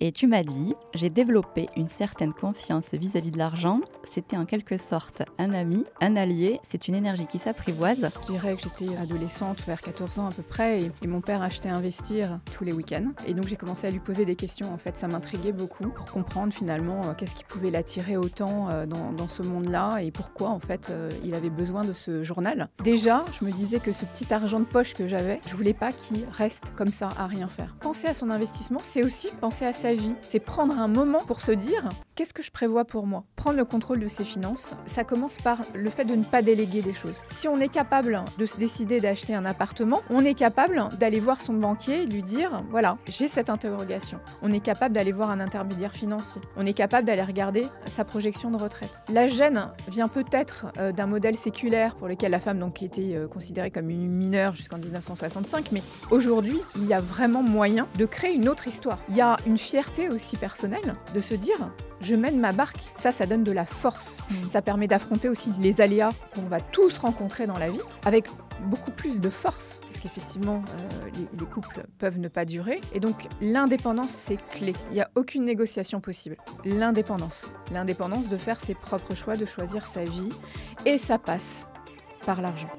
Et tu m'as dit, j'ai développé une certaine confiance vis-à-vis de l'argent. C'était en quelque sorte un ami, un allié. C'est une énergie qui s'apprivoise. Je dirais que j'étais adolescente, vers 14 ans à peu près, et mon père achetait investir tous les week-ends. Et donc j'ai commencé à lui poser des questions. En fait, ça m'intriguait beaucoup pour comprendre finalement qu'est-ce qui pouvait l'attirer autant dans ce monde-là et pourquoi en fait il avait besoin de ce journal. Déjà, je me disais que ce petit argent de poche que j'avais, je voulais pas qu'il reste comme ça à rien faire. Penser à son investissement, c'est aussi penser à sa vie. C'est prendre un moment pour se dire qu'est-ce que je prévois pour moi. Prendre le contrôle de ses finances, ça commence par le fait de ne pas déléguer des choses. Si on est capable de se décider d'acheter un appartement, on est capable d'aller voir son banquier et lui dire voilà, j'ai cette interrogation. On est capable d'aller voir un intermédiaire financier. On est capable d'aller regarder sa projection de retraite. La gêne vient peut-être d'un modèle séculaire pour lequel la femme donc était considérée comme une mineure jusqu'en 1965, mais aujourd'hui, il y a vraiment moyen de créer une autre histoire. Il y a une fierté aussi personnelle de se dire je mène ma barque. Ça donne de la force. Ça permet d'affronter aussi les aléas qu'on va tous rencontrer dans la vie avec beaucoup plus de force. Parce qu'effectivement, les couples peuvent ne pas durer. Et donc, l'indépendance, c'est clé. Il n'y a aucune négociation possible. L'indépendance. L'indépendance de faire ses propres choix, de choisir sa vie. Et ça passe par l'argent.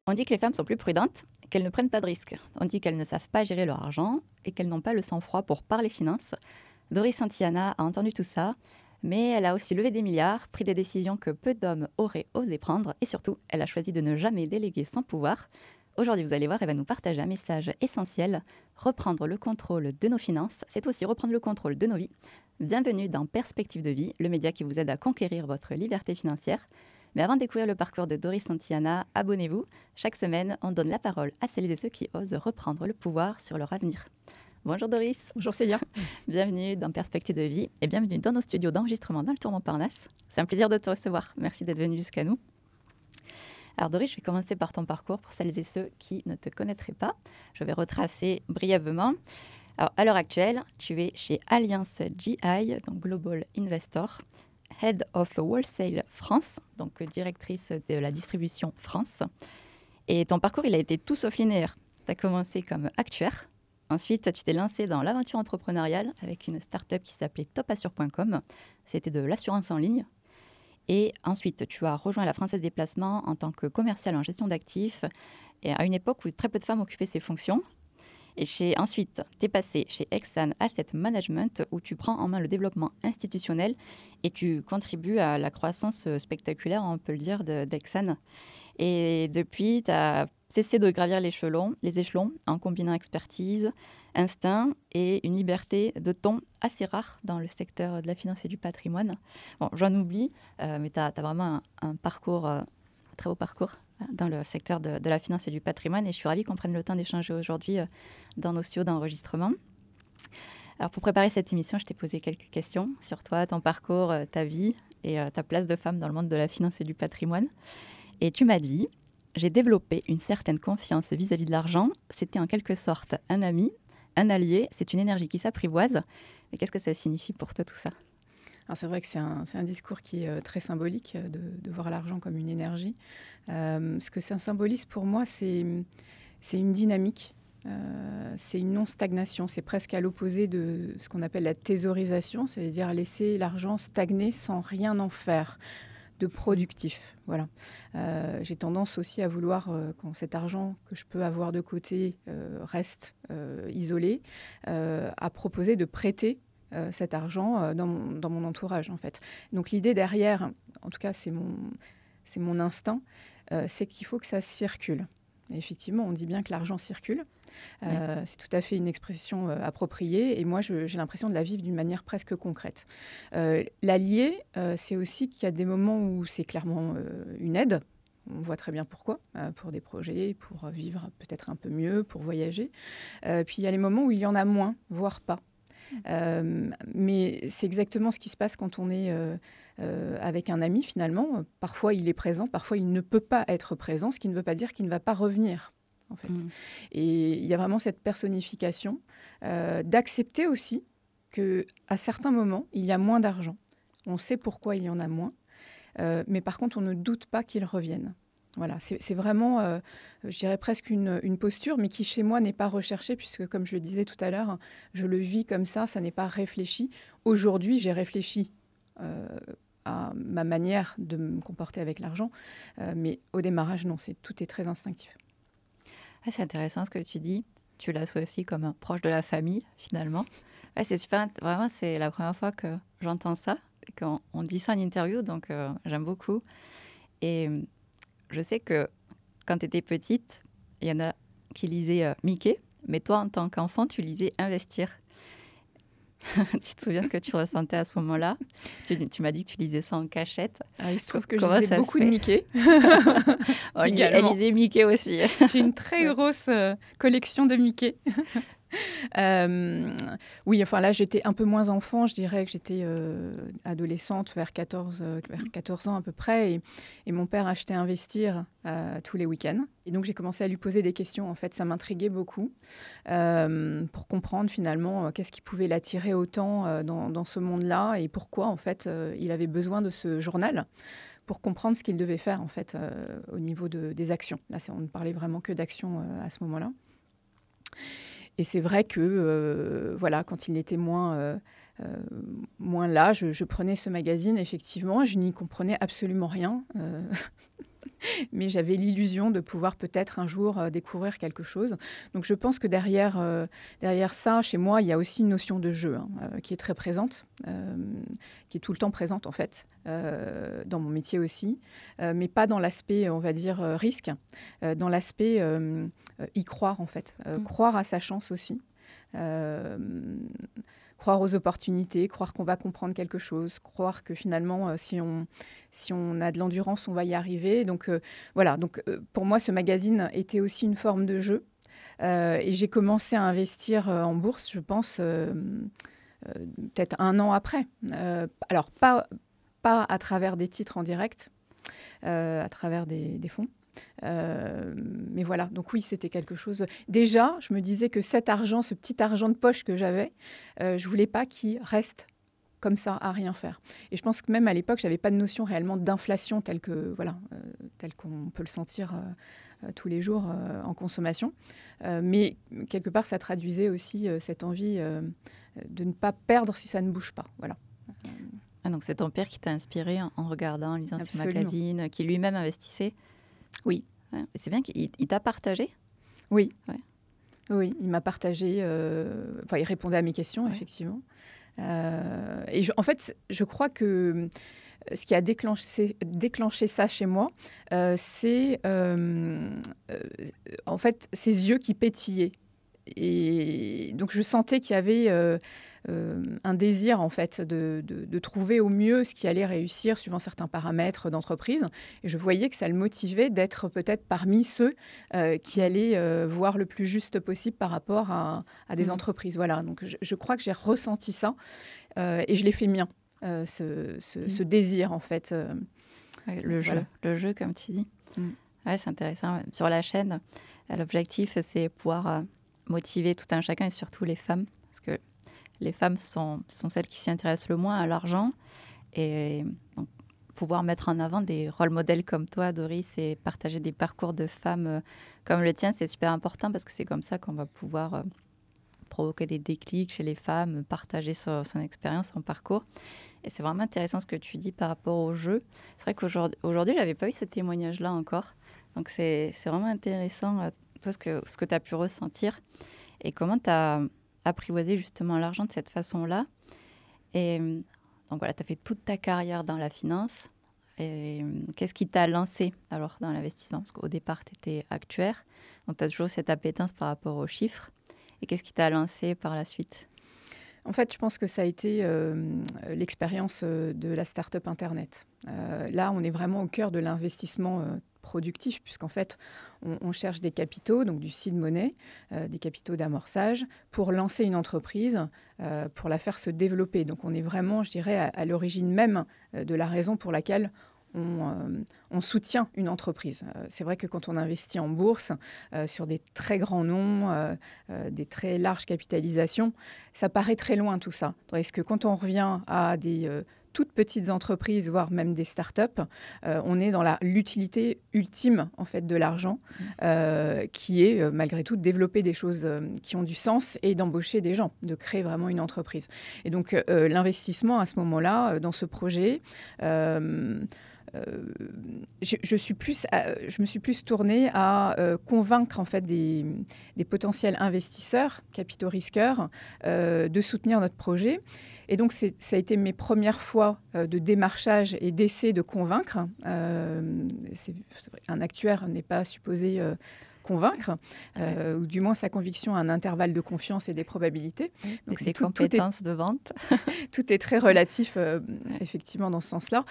On dit que les femmes sont plus prudentes, qu'elles ne prennent pas de risques. On dit qu'elles ne savent pas gérer leur argent et qu'elles n'ont pas le sang-froid pour parler finances. Doris Santillana a entendu tout ça, mais elle a aussi levé des milliards, pris des décisions que peu d'hommes auraient osé prendre et surtout, elle a choisi de ne jamais déléguer son pouvoir. Aujourd'hui, vous allez voir, elle va nous partager un message essentiel. Reprendre le contrôle de nos finances, c'est aussi reprendre le contrôle de nos vies. Bienvenue dans Perspective de vie, le média qui vous aide à conquérir votre liberté financière. Mais avant de découvrir le parcours de Doris Santillana, abonnez-vous. Chaque semaine, on donne la parole à celles et ceux qui osent reprendre le pouvoir sur leur avenir. Bonjour Doris. Bonjour Célia. Bienvenue dans Perspective de vie et bienvenue dans nos studios d'enregistrement dans le Tour Montparnasse. C'est un plaisir de te recevoir. Merci d'être venue jusqu'à nous. Alors Doris, je vais commencer par ton parcours pour celles et ceux qui ne te connaîtraient pas. Je vais retracer brièvement. Alors, à l'heure actuelle, tu es chez Alliance GI, donc Global Investor, Head of Wholesale France, donc directrice de la distribution France. Et ton parcours, il a été tout sauf linéaire. Tu as commencé comme actuaire. Ensuite, tu t'es lancé dans l'aventure entrepreneuriale avec une start-up qui s'appelait topassure.com. C'était de l'assurance en ligne. Et ensuite, tu as rejoint la Française des Placements en tant que commercial en gestion d'actifs, et à une époque où très peu de femmes occupaient ces fonctions. Et ensuite, tu es passé chez Exane Asset Management où tu prends en main le développement institutionnel et tu contribues à la croissance spectaculaire, on peut le dire, d'Exane. Et depuis, tu as cessé de gravir les échelons en combinant expertise, instinct et une liberté de ton assez rare dans le secteur de la finance et du patrimoine. Bon, j'en oublie, mais tu as vraiment un parcours, un très beau parcours dans le secteur de la finance et du patrimoine. Et je suis ravie qu'on prenne le temps d'échanger aujourd'hui dans nos studios d'enregistrement. Alors, pour préparer cette émission, je t'ai posé quelques questions sur toi, ton parcours, ta vie et ta place de femme dans le monde de la finance et du patrimoine. Et tu m'as dit, j'ai développé une certaine confiance vis-à-vis de l'argent. C'était en quelque sorte un ami, un allié. C'est une énergie qui s'apprivoise. Mais qu'est-ce que ça signifie pour toi tout ça ? Alors c'est vrai que c'est un discours qui est très symbolique de voir l'argent comme une énergie. Ce que ça symbolise pour moi, c'est une dynamique, c'est une non-stagnation. C'est presque à l'opposé de ce qu'on appelle la thésaurisation, c'est-à-dire laisser l'argent stagner sans rien en faire de productif. Voilà. J'ai tendance aussi à vouloir, quand cet argent que je peux avoir de côté reste isolé, à proposer de prêter cet argent dans mon entourage, en fait. Donc l'idée derrière, en tout cas c'est mon instinct, c'est qu'il faut que ça circule. Et effectivement, on dit bien que l'argent circule. C'est tout à fait une expression appropriée. Et moi, j'ai l'impression de la vivre d'une manière presque concrète. L'allié, c'est aussi qu'il y a des moments où c'est clairement une aide. On voit très bien pourquoi, pour des projets, pour vivre peut-être un peu mieux, pour voyager. Puis il y a les moments où il y en a moins, voire pas. Mais c'est exactement ce qui se passe quand on est avec un ami finalement. Parfois il est présent, parfois il ne peut pas être présent, ce qui ne veut pas dire qu'il ne va pas revenir en fait. Et il y a vraiment cette personnification, d'accepter aussi qu'à certains moments il y a moins d'argent. On sait pourquoi il y en a moins, mais par contre on ne doute pas qu'il revienne. Voilà, c'est vraiment, je dirais presque une posture, mais qui chez moi n'est pas recherchée, puisque comme je le disais tout à l'heure, je le vis comme ça n'est pas réfléchi. Aujourd'hui, j'ai réfléchi à ma manière de me comporter avec l'argent, mais au démarrage, non, tout est très instinctif. Ah, c'est intéressant ce que tu dis. Tu l'associes comme un proche de la famille, finalement. Ouais, c'est super, vraiment, c'est la première fois que j'entends ça, et qu'on on dit ça en interview, donc j'aime beaucoup. Et je sais que quand tu étais petite, il y en a qui lisaient Mickey, mais toi, en tant qu'enfant, tu lisais Investir. Tu te souviens ce que tu ressentais à ce moment-là? Tu m'as dit que tu lisais ça en cachette. Ah, il se trouve que je Comment lisais ça se beaucoup de fait? Mickey. Elle lisait Mickey aussi. J'ai une très grosse collection de Mickey. Oui, enfin là, j'étais un peu moins enfant. Je dirais que j'étais adolescente vers 14 ans à peu près. Et mon père achetait Investir tous les week-ends. Et donc, j'ai commencé à lui poser des questions. En fait, ça m'intriguait beaucoup pour comprendre finalement qu'est-ce qui pouvait l'attirer autant dans ce monde-là et pourquoi, en fait, il avait besoin de ce journal pour comprendre ce qu'il devait faire, en fait, au niveau des actions. Là, on ne parlait vraiment que d'actions à ce moment-là. Et c'est vrai que, voilà, quand il était moins là, je prenais ce magazine, effectivement, je n'y comprenais absolument rien. Mais j'avais l'illusion de pouvoir peut-être un jour découvrir quelque chose. Donc je pense que derrière ça, chez moi, il y a aussi une notion de jeu qui est très présente, qui est tout le temps présente en fait, dans mon métier aussi, mais pas dans l'aspect, on va dire, risque, dans l'aspect y croire en fait, croire à sa chance aussi. Croire aux opportunités, croire qu'on va comprendre quelque chose, croire que finalement, si on a de l'endurance, on va y arriver. Donc voilà, donc, pour moi, ce magazine était aussi une forme de jeu. Et j'ai commencé à investir en bourse, je pense, peut-être 1 an après. Alors, pas à travers des titres en direct, à travers des fonds. Mais voilà, donc oui, c'était quelque chose. Déjà, je me disais que cet argent, ce petit argent de poche que j'avais, je voulais pas qu'il reste comme ça à rien faire. Et je pense que même à l'époque, j'avais pas de notion réellement d'inflation telle qu'on peut le sentir tous les jours en consommation. Mais quelque part, ça traduisait aussi cette envie de ne pas perdre si ça ne bouge pas. Voilà. Ah, donc c'est ton père qui t'a inspiré en regardant, en lisant ces Absolument. magazines, qui lui-même investissait. Oui. Ouais. C'est bien qu'il t'a partagé. Oui. Ouais. Oui, il m'a partagé. Il répondait à mes questions, Ouais. effectivement. Et en fait, je crois que ce qui a déclenché ça chez moi, c'est en fait ses yeux qui pétillaient. Et donc je sentais qu'il y avait un désir en fait de trouver au mieux ce qui allait réussir suivant certains paramètres d'entreprise. Et je voyais que ça le motivait d'être peut-être parmi ceux qui allaient voir le plus juste possible par rapport à des entreprises. Voilà, donc je crois que j'ai ressenti ça et je l'ai fait mien, ce désir en fait. Le jeu, comme tu dis. Ouais, c'est intéressant. Sur la chaîne, l'objectif, c'est pouvoir motiver tout un chacun et surtout les femmes, parce que les femmes sont celles qui s'y intéressent le moins à l'argent. Et donc, pouvoir mettre en avant des rôles modèles comme toi, Doris, et partager des parcours de femmes comme le tien, c'est super important parce que c'est comme ça qu'on va pouvoir provoquer des déclics chez les femmes, partager son expérience, son parcours. Et c'est vraiment intéressant ce que tu dis par rapport au jeu. C'est vrai qu'aujourd'hui, je n'avais pas eu ce témoignage-là encore. Donc, c'est vraiment intéressant, toi, ce que tu as pu ressentir et comment tu as apprivoisé justement l'argent de cette façon-là. Et donc, voilà, tu as fait toute ta carrière dans la finance. Et qu'est-ce qui t'a lancé alors dans l'investissement? Parce qu'au départ, tu étais actuaire. Donc, tu as toujours cette appétence par rapport aux chiffres. Et qu'est-ce qui t'a lancé par la suite? En fait, je pense que ça a été l'expérience de la start-up Internet. Là, on est vraiment au cœur de l'investissement productif, puisqu'en fait, on cherche des capitaux, donc du seed money, des capitaux d'amorçage, pour lancer une entreprise, pour la faire se développer. Donc, on est vraiment, je dirais, à l'origine même de la raison pour laquelle on soutient une entreprise. C'est vrai que quand on investit en bourse sur des très grands noms, des très larges capitalisations, ça paraît très loin tout ça. Tandis que quand on revient à des toutes petites entreprises, voire même des startups, on est dans l'utilité ultime en fait de l'argent, qui est malgré tout de développer des choses qui ont du sens et d'embaucher des gens, de créer vraiment une entreprise. Et donc l'investissement à ce moment-là dans ce projet. Je me suis plus tournée à convaincre en fait des potentiels investisseurs, capitaux risqueurs, de soutenir notre projet. Et donc, ça a été mes premières fois de démarchage et d'essai de convaincre. Un actuaire n'est pas supposé convaincre, ou du moins sa conviction à un intervalle de confiance et des probabilités. Donc, c'est compétences de vente. Tout est très relatif, effectivement, dans ce sens-là.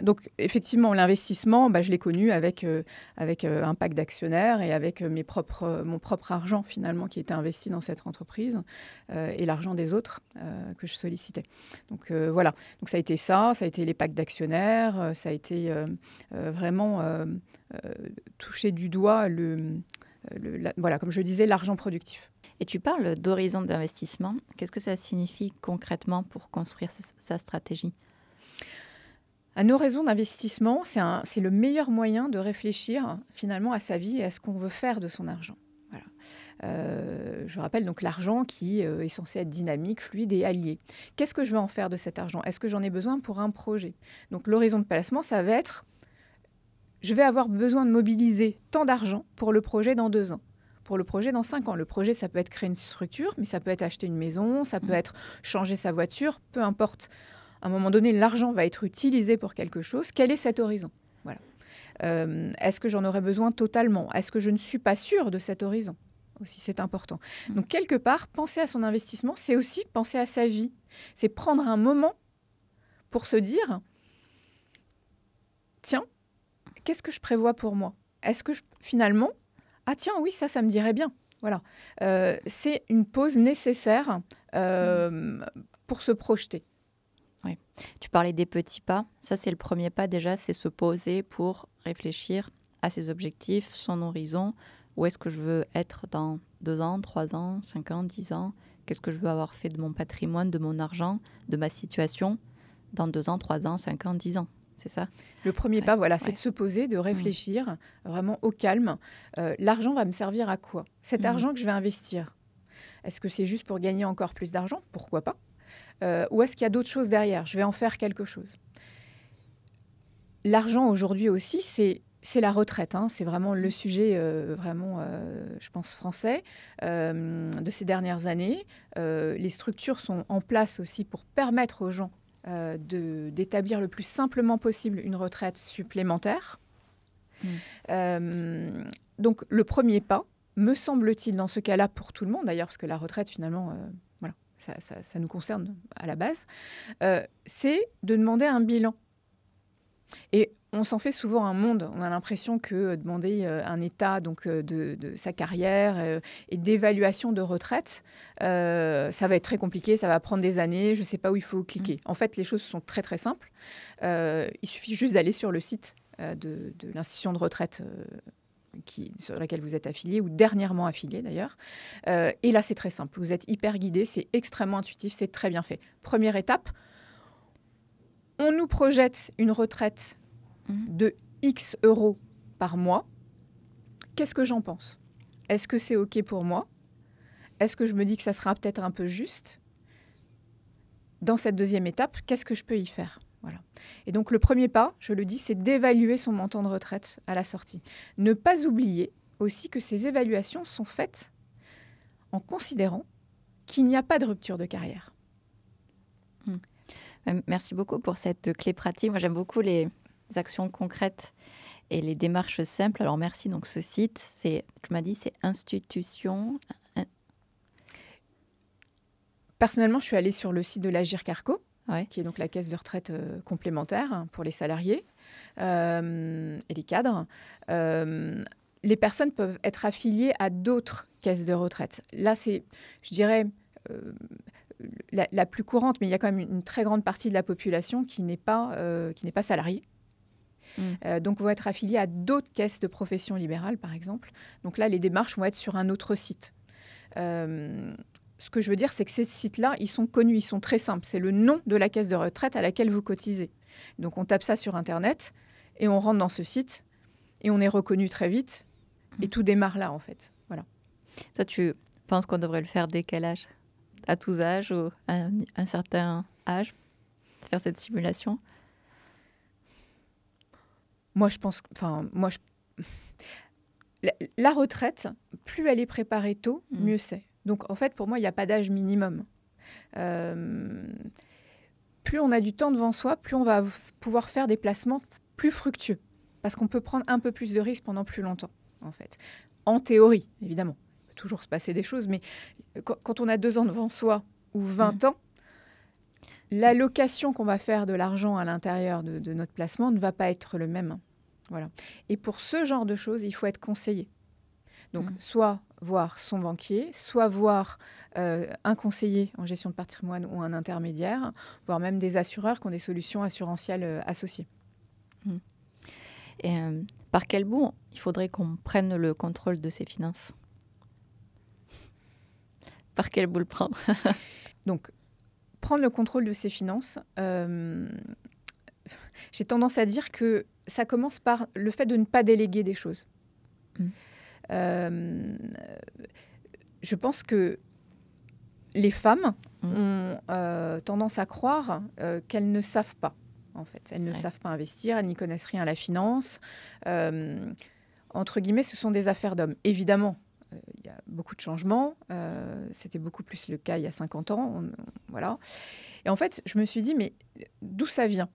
Donc, effectivement, l'investissement, je l'ai connu avec un pack d'actionnaires et avec mon propre argent, finalement, qui était investi dans cette entreprise et l'argent des autres que je sollicitais. Donc, voilà. Donc, ça a été les packs d'actionnaires, ça a été vraiment toucher du doigt, voilà, comme je le disais, l'argent productif. Et tu parles d'horizon d'investissement. Qu'est-ce que ça signifie concrètement pour construire sa stratégie ? Un horizon d'investissement, c'est le meilleur moyen de réfléchir finalement à sa vie et à ce qu'on veut faire de son argent. Voilà. Je rappelle donc l'argent qui est censé être dynamique, fluide et allié. Qu'est-ce que je veux en faire de cet argent ? Est-ce que j'en ai besoin pour un projet ? Donc l'horizon de placement, ça va être: je vais avoir besoin de mobiliser tant d'argent pour le projet dans 2 ans, pour le projet dans 5 ans. Le projet, ça peut être créer une structure, mais ça peut être acheter une maison, ça peut être changer sa voiture, peu importe. À un moment donné, l'argent va être utilisé pour quelque chose. Quel est cet horizon ? Voilà. Est-ce que j'en aurai besoin totalement ? Est-ce que je ne suis pas sûre de cet horizon ? Aussi, c'est important. Donc, quelque part, penser à son investissement, c'est aussi penser à sa vie. C'est prendre un moment pour se dire, tiens, qu'est-ce que je prévois pour moi ? Est-ce que finalement, tiens, oui, ça me dirait bien. Voilà. C'est une pause nécessaire pour se projeter. Oui. Tu parlais des petits pas. Ça, c'est le premier pas déjà, c'est se poser pour réfléchir à ses objectifs, son horizon. Où est-ce que je veux être dans 2 ans, 3 ans, 5 ans, 10 ans ? Qu'est-ce que je veux avoir fait de mon patrimoine, de mon argent, de ma situation dans 2 ans, 3 ans, 5 ans, 10 ans ? C'est ça ? Le premier pas, voilà, c'est de se poser, de réfléchir vraiment au calme. L'argent va me servir à quoi ? Cet argent que je vais investir, est-ce que c'est juste pour gagner encore plus d'argent ? Pourquoi pas ? Ou est-ce qu'il y a d'autres choses derrière ? Je vais en faire quelque chose. L'argent aujourd'hui aussi, c'est la retraite. C'est vraiment le sujet, je pense, français de ces dernières années. Les structures sont en place aussi pour permettre aux gens d'établir le plus simplement possible une retraite supplémentaire. Donc, le premier pas, me semble-t-il, dans ce cas-là, pour tout le monde, d'ailleurs, parce que la retraite, finalement, voilà, ça nous concerne à la base, c'est de demander un bilan. Et on s'en fait souvent un monde. On a l'impression que demander un état donc, de sa carrière et d'évaluation de retraite, ça va être très compliqué, ça va prendre des années, je ne sais pas où il faut cliquer. En fait, les choses sont très, très simples. Il suffit juste d'aller sur le site de l'institution de retraite sur laquelle vous êtes affilié, ou dernièrement affilié d'ailleurs. Et là, c'est très simple. Vous êtes hyper guidé, c'est extrêmement intuitif, c'est très bien fait. Première étape, on nous projette une retraite de X euros par mois. Qu'est-ce que j'en pense ? Est-ce que c'est OK pour moi ? Est-ce que je me dis que ça sera peut-être un peu juste ? Dans cette deuxième étape, qu'est-ce que je peux y faire ? Voilà. Et donc, le premier pas, je le dis, c'est d'évaluer son montant de retraite à la sortie. Ne pas oublier aussi que ces évaluations sont faites en considérant qu'il n'y a pas de rupture de carrière. Merci beaucoup pour cette clé pratique. Moi, j'aime beaucoup les actions concrètes et les démarches simples. Alors, merci. Donc, ce site, tu m'as dit, c'est institution. Personnellement, je suis allée sur le site de l'Agirc-Arrco, qui est donc la caisse de retraite complémentaire pour les salariés et les cadres. Les personnes peuvent être affiliées à d'autres caisses de retraite. Là, c'est, je dirais, la plus courante, mais il y a quand même une très grande partie de la population qui n'est pas salariée. Donc, vont être affiliés à d'autres caisses de profession libérale, par exemple. Donc là, les démarches vont être sur un autre site. ce que je veux dire, c'est que ces sites-là, ils sont connus, ils sont très simples. C'est le nom de la caisse de retraite à laquelle vous cotisez. Donc, on tape ça sur Internet et on rentre dans ce site et on est reconnu très vite et tout démarre là, en fait. Voilà. Toi, tu penses qu'on devrait le faire dès quel âge? À tous âges ou à un certain âge? Faire cette simulation? Moi, je pense... La retraite, plus elle est préparée tôt, mieux c'est. Donc, en fait, pour moi, il n'y a pas d'âge minimum. Plus on a du temps devant soi, plus on va pouvoir faire des placements plus fructueux. Parce qu'on peut prendre un peu plus de risques pendant plus longtemps, en fait. En théorie, évidemment. Il peut toujours se passer des choses, mais quand on a 2 ans devant soi ou 20 ans, l'allocation qu'on va faire de l'argent à l'intérieur de notre placement ne va pas être le même. Voilà. Et pour ce genre de choses, il faut être conseillé. Donc, soit voir son banquier, soit voir un conseiller en gestion de patrimoine ou un intermédiaire, voire même des assureurs qui ont des solutions assurantielles associées. Et par quel bout il faudrait qu'on prenne le contrôle de ses finances? Par quel bout le prendre? Donc, prendre le contrôle de ses finances, j'ai tendance à dire que ça commence par le fait de ne pas déléguer des choses. Je pense que les femmes ont tendance à croire qu'elles ne savent pas, en fait. Elles ne savent pas investir, elles n'y connaissent rien à la finance. Entre guillemets, ce sont des affaires d'hommes. Évidemment, il y a beaucoup de changements. C'était beaucoup plus le cas il y a 50 ans. Voilà. Et en fait, je me suis dit, mais d'où ça vient ?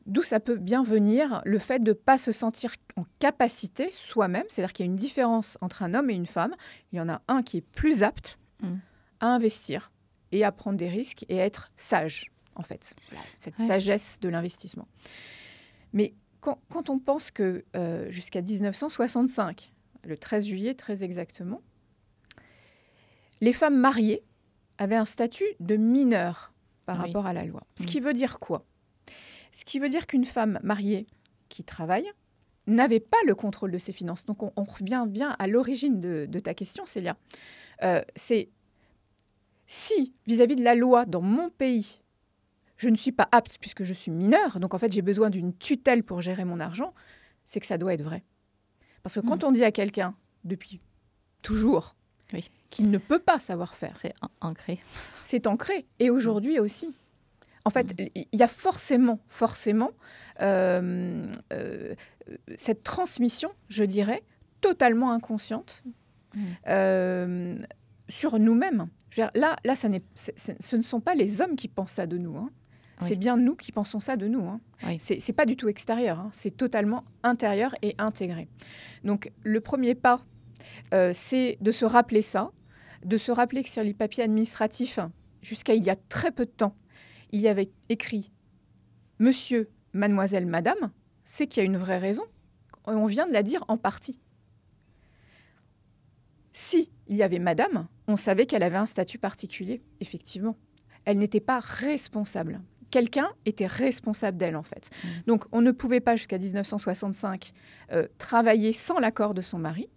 D'où ça peut bien venir le fait de ne pas se sentir en capacité soi-même, c'est-à-dire qu'il y a une différence entre un homme et une femme. Il y en a un qui est plus apte à investir et à prendre des risques et à être sage, en fait. Voilà, cette sagesse de l'investissement. Mais quand on pense que jusqu'à 1965, le 13 juillet très exactement, les femmes mariées avaient un statut de mineur par rapport à la loi. Ce qui veut dire quoi ? Ce qui veut dire qu'une femme mariée qui travaille n'avait pas le contrôle de ses finances. Donc, on revient bien à l'origine de ta question, Célia. C'est si, vis-à-vis de la loi dans mon pays, je ne suis pas apte puisque je suis mineure, donc en fait, j'ai besoin d'une tutelle pour gérer mon argent, c'est que ça doit être vrai. Parce que quand on dit à quelqu'un, depuis toujours, qu'il ne peut pas savoir faire... C'est ancré. C'est ancré. Et aujourd'hui aussi. En fait, il y a forcément cette transmission, je dirais, totalement inconsciente sur nous-mêmes. Je veux dire, là ce ne sont pas les hommes qui pensent ça de nous. Hein. C'est bien nous qui pensons ça de nous. Hein. C'est pas du tout extérieur. Hein. C'est totalement intérieur et intégré. Donc, le premier pas, c'est de se rappeler ça, de se rappeler que sur les papiers administratifs, jusqu'à il y a très peu de temps, il y avait écrit « Monsieur, Mademoiselle, Madame », c'est qu'il y a une vraie raison. On vient de la dire en partie. Si il y avait Madame, on savait qu'elle avait un statut particulier, effectivement. Elle n'était pas responsable. Quelqu'un était responsable d'elle, en fait. Donc, on ne pouvait pas, jusqu'à 1965, travailler sans l'accord de son mari.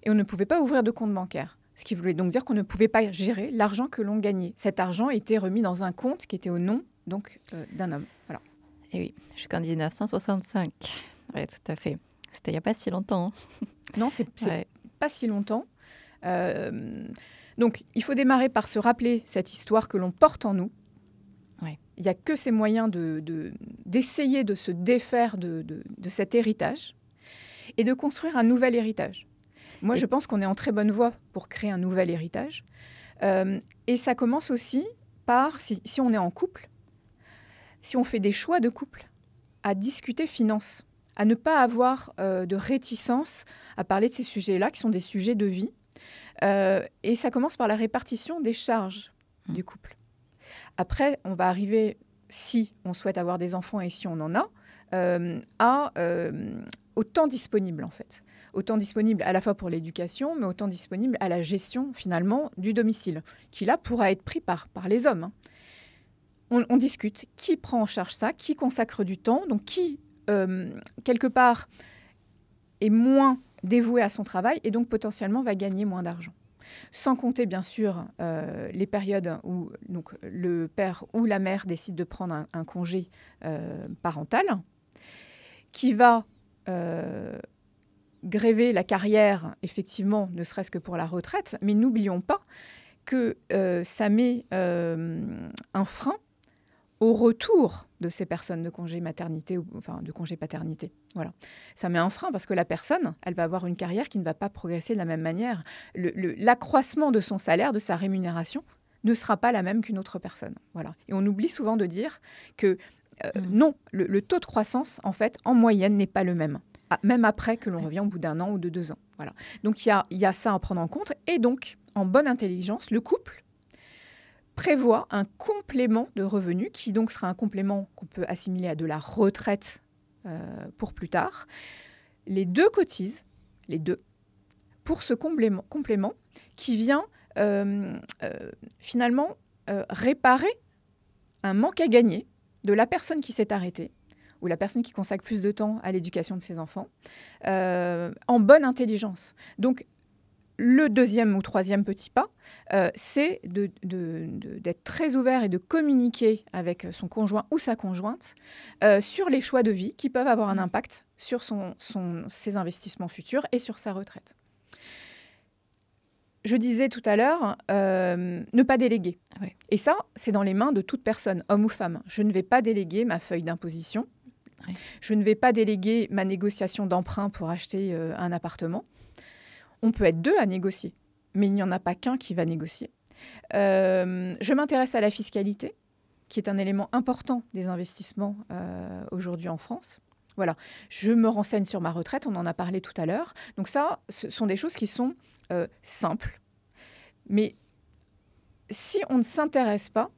Et on ne pouvait pas ouvrir de compte bancaire. Ce qui voulait donc dire qu'on ne pouvait pas gérer l'argent que l'on gagnait. Cet argent était remis dans un compte qui était au nom donc, d'un homme. Voilà. Et oui, jusqu'en 1965. Oui, tout à fait. C'était il n'y a pas si longtemps. Hein. Non, c'est pas si longtemps. Donc, il faut démarrer par se rappeler cette histoire que l'on porte en nous. Il n'y a que ces moyens d'essayer de se défaire de cet héritage et de construire un nouvel héritage. Moi, je pense qu'on est en très bonne voie pour créer un nouvel héritage. Et ça commence aussi par, si on est en couple, si on fait des choix de couple, à discuter finances, à ne pas avoir de réticence à parler de ces sujets-là, qui sont des sujets de vie. Et ça commence par la répartition des charges du couple. Après, on va arriver, si on souhaite avoir des enfants et si on en a, au temps disponible, en fait. Autant disponible à la fois pour l'éducation, mais autant disponible à la gestion, finalement, du domicile, qui, là, pourra être pris par les hommes. Hein. On discute. Qui prend en charge ça? Qui consacre du temps? Donc, qui, quelque part, est moins dévoué à son travail et donc, potentiellement, va gagner moins d'argent. Sans compter, bien sûr, les périodes où donc, le père ou la mère décide de prendre un congé parental, qui va gréver la carrière, effectivement, ne serait-ce que pour la retraite. Mais n'oublions pas que ça met un frein au retour de ces personnes de congé maternité ou enfin de congé paternité. Voilà. Ça met un frein parce que la personne, elle va avoir une carrière qui ne va pas progresser de la même manière. L'accroissement de son salaire, de sa rémunération, ne sera pas la même qu'une autre personne. Voilà. Et on oublie souvent de dire que non, le taux de croissance, en fait, en moyenne, n'est pas le même. Même après que l'on revient au bout d'un an ou de 2 ans. Voilà. Donc il y a ça à prendre en compte. Et donc, en bonne intelligence, le couple prévoit un complément de revenus qui donc sera un complément qu'on peut assimiler à de la retraite pour plus tard. Les deux cotisent, les deux, pour ce complément qui vient finalement réparer un manque à gagner de la personne qui s'est arrêtée ou la personne qui consacre plus de temps à l'éducation de ses enfants en bonne intelligence. Donc, le deuxième ou troisième petit pas, c'est d'être très ouvert et de communiquer avec son conjoint ou sa conjointe sur les choix de vie qui peuvent avoir un impact sur ses investissements futurs et sur sa retraite. Je disais tout à l'heure, ne pas déléguer. Ouais. Et ça, c'est dans les mains de toute personne, homme ou femme. Je ne vais pas déléguer ma feuille d'imposition. Ouais. Je ne vais pas déléguer ma négociation d'emprunt pour acheter un appartement. On peut être deux à négocier, mais il n'y en a pas qu'un qui va négocier. Je m'intéresse à la fiscalité, qui est un élément important des investissements aujourd'hui en France. Voilà. Je me renseigne sur ma retraite, on en a parlé tout à l'heure. Donc ça, ce sont des choses qui sont simples. Mais si on ne s'intéresse pas,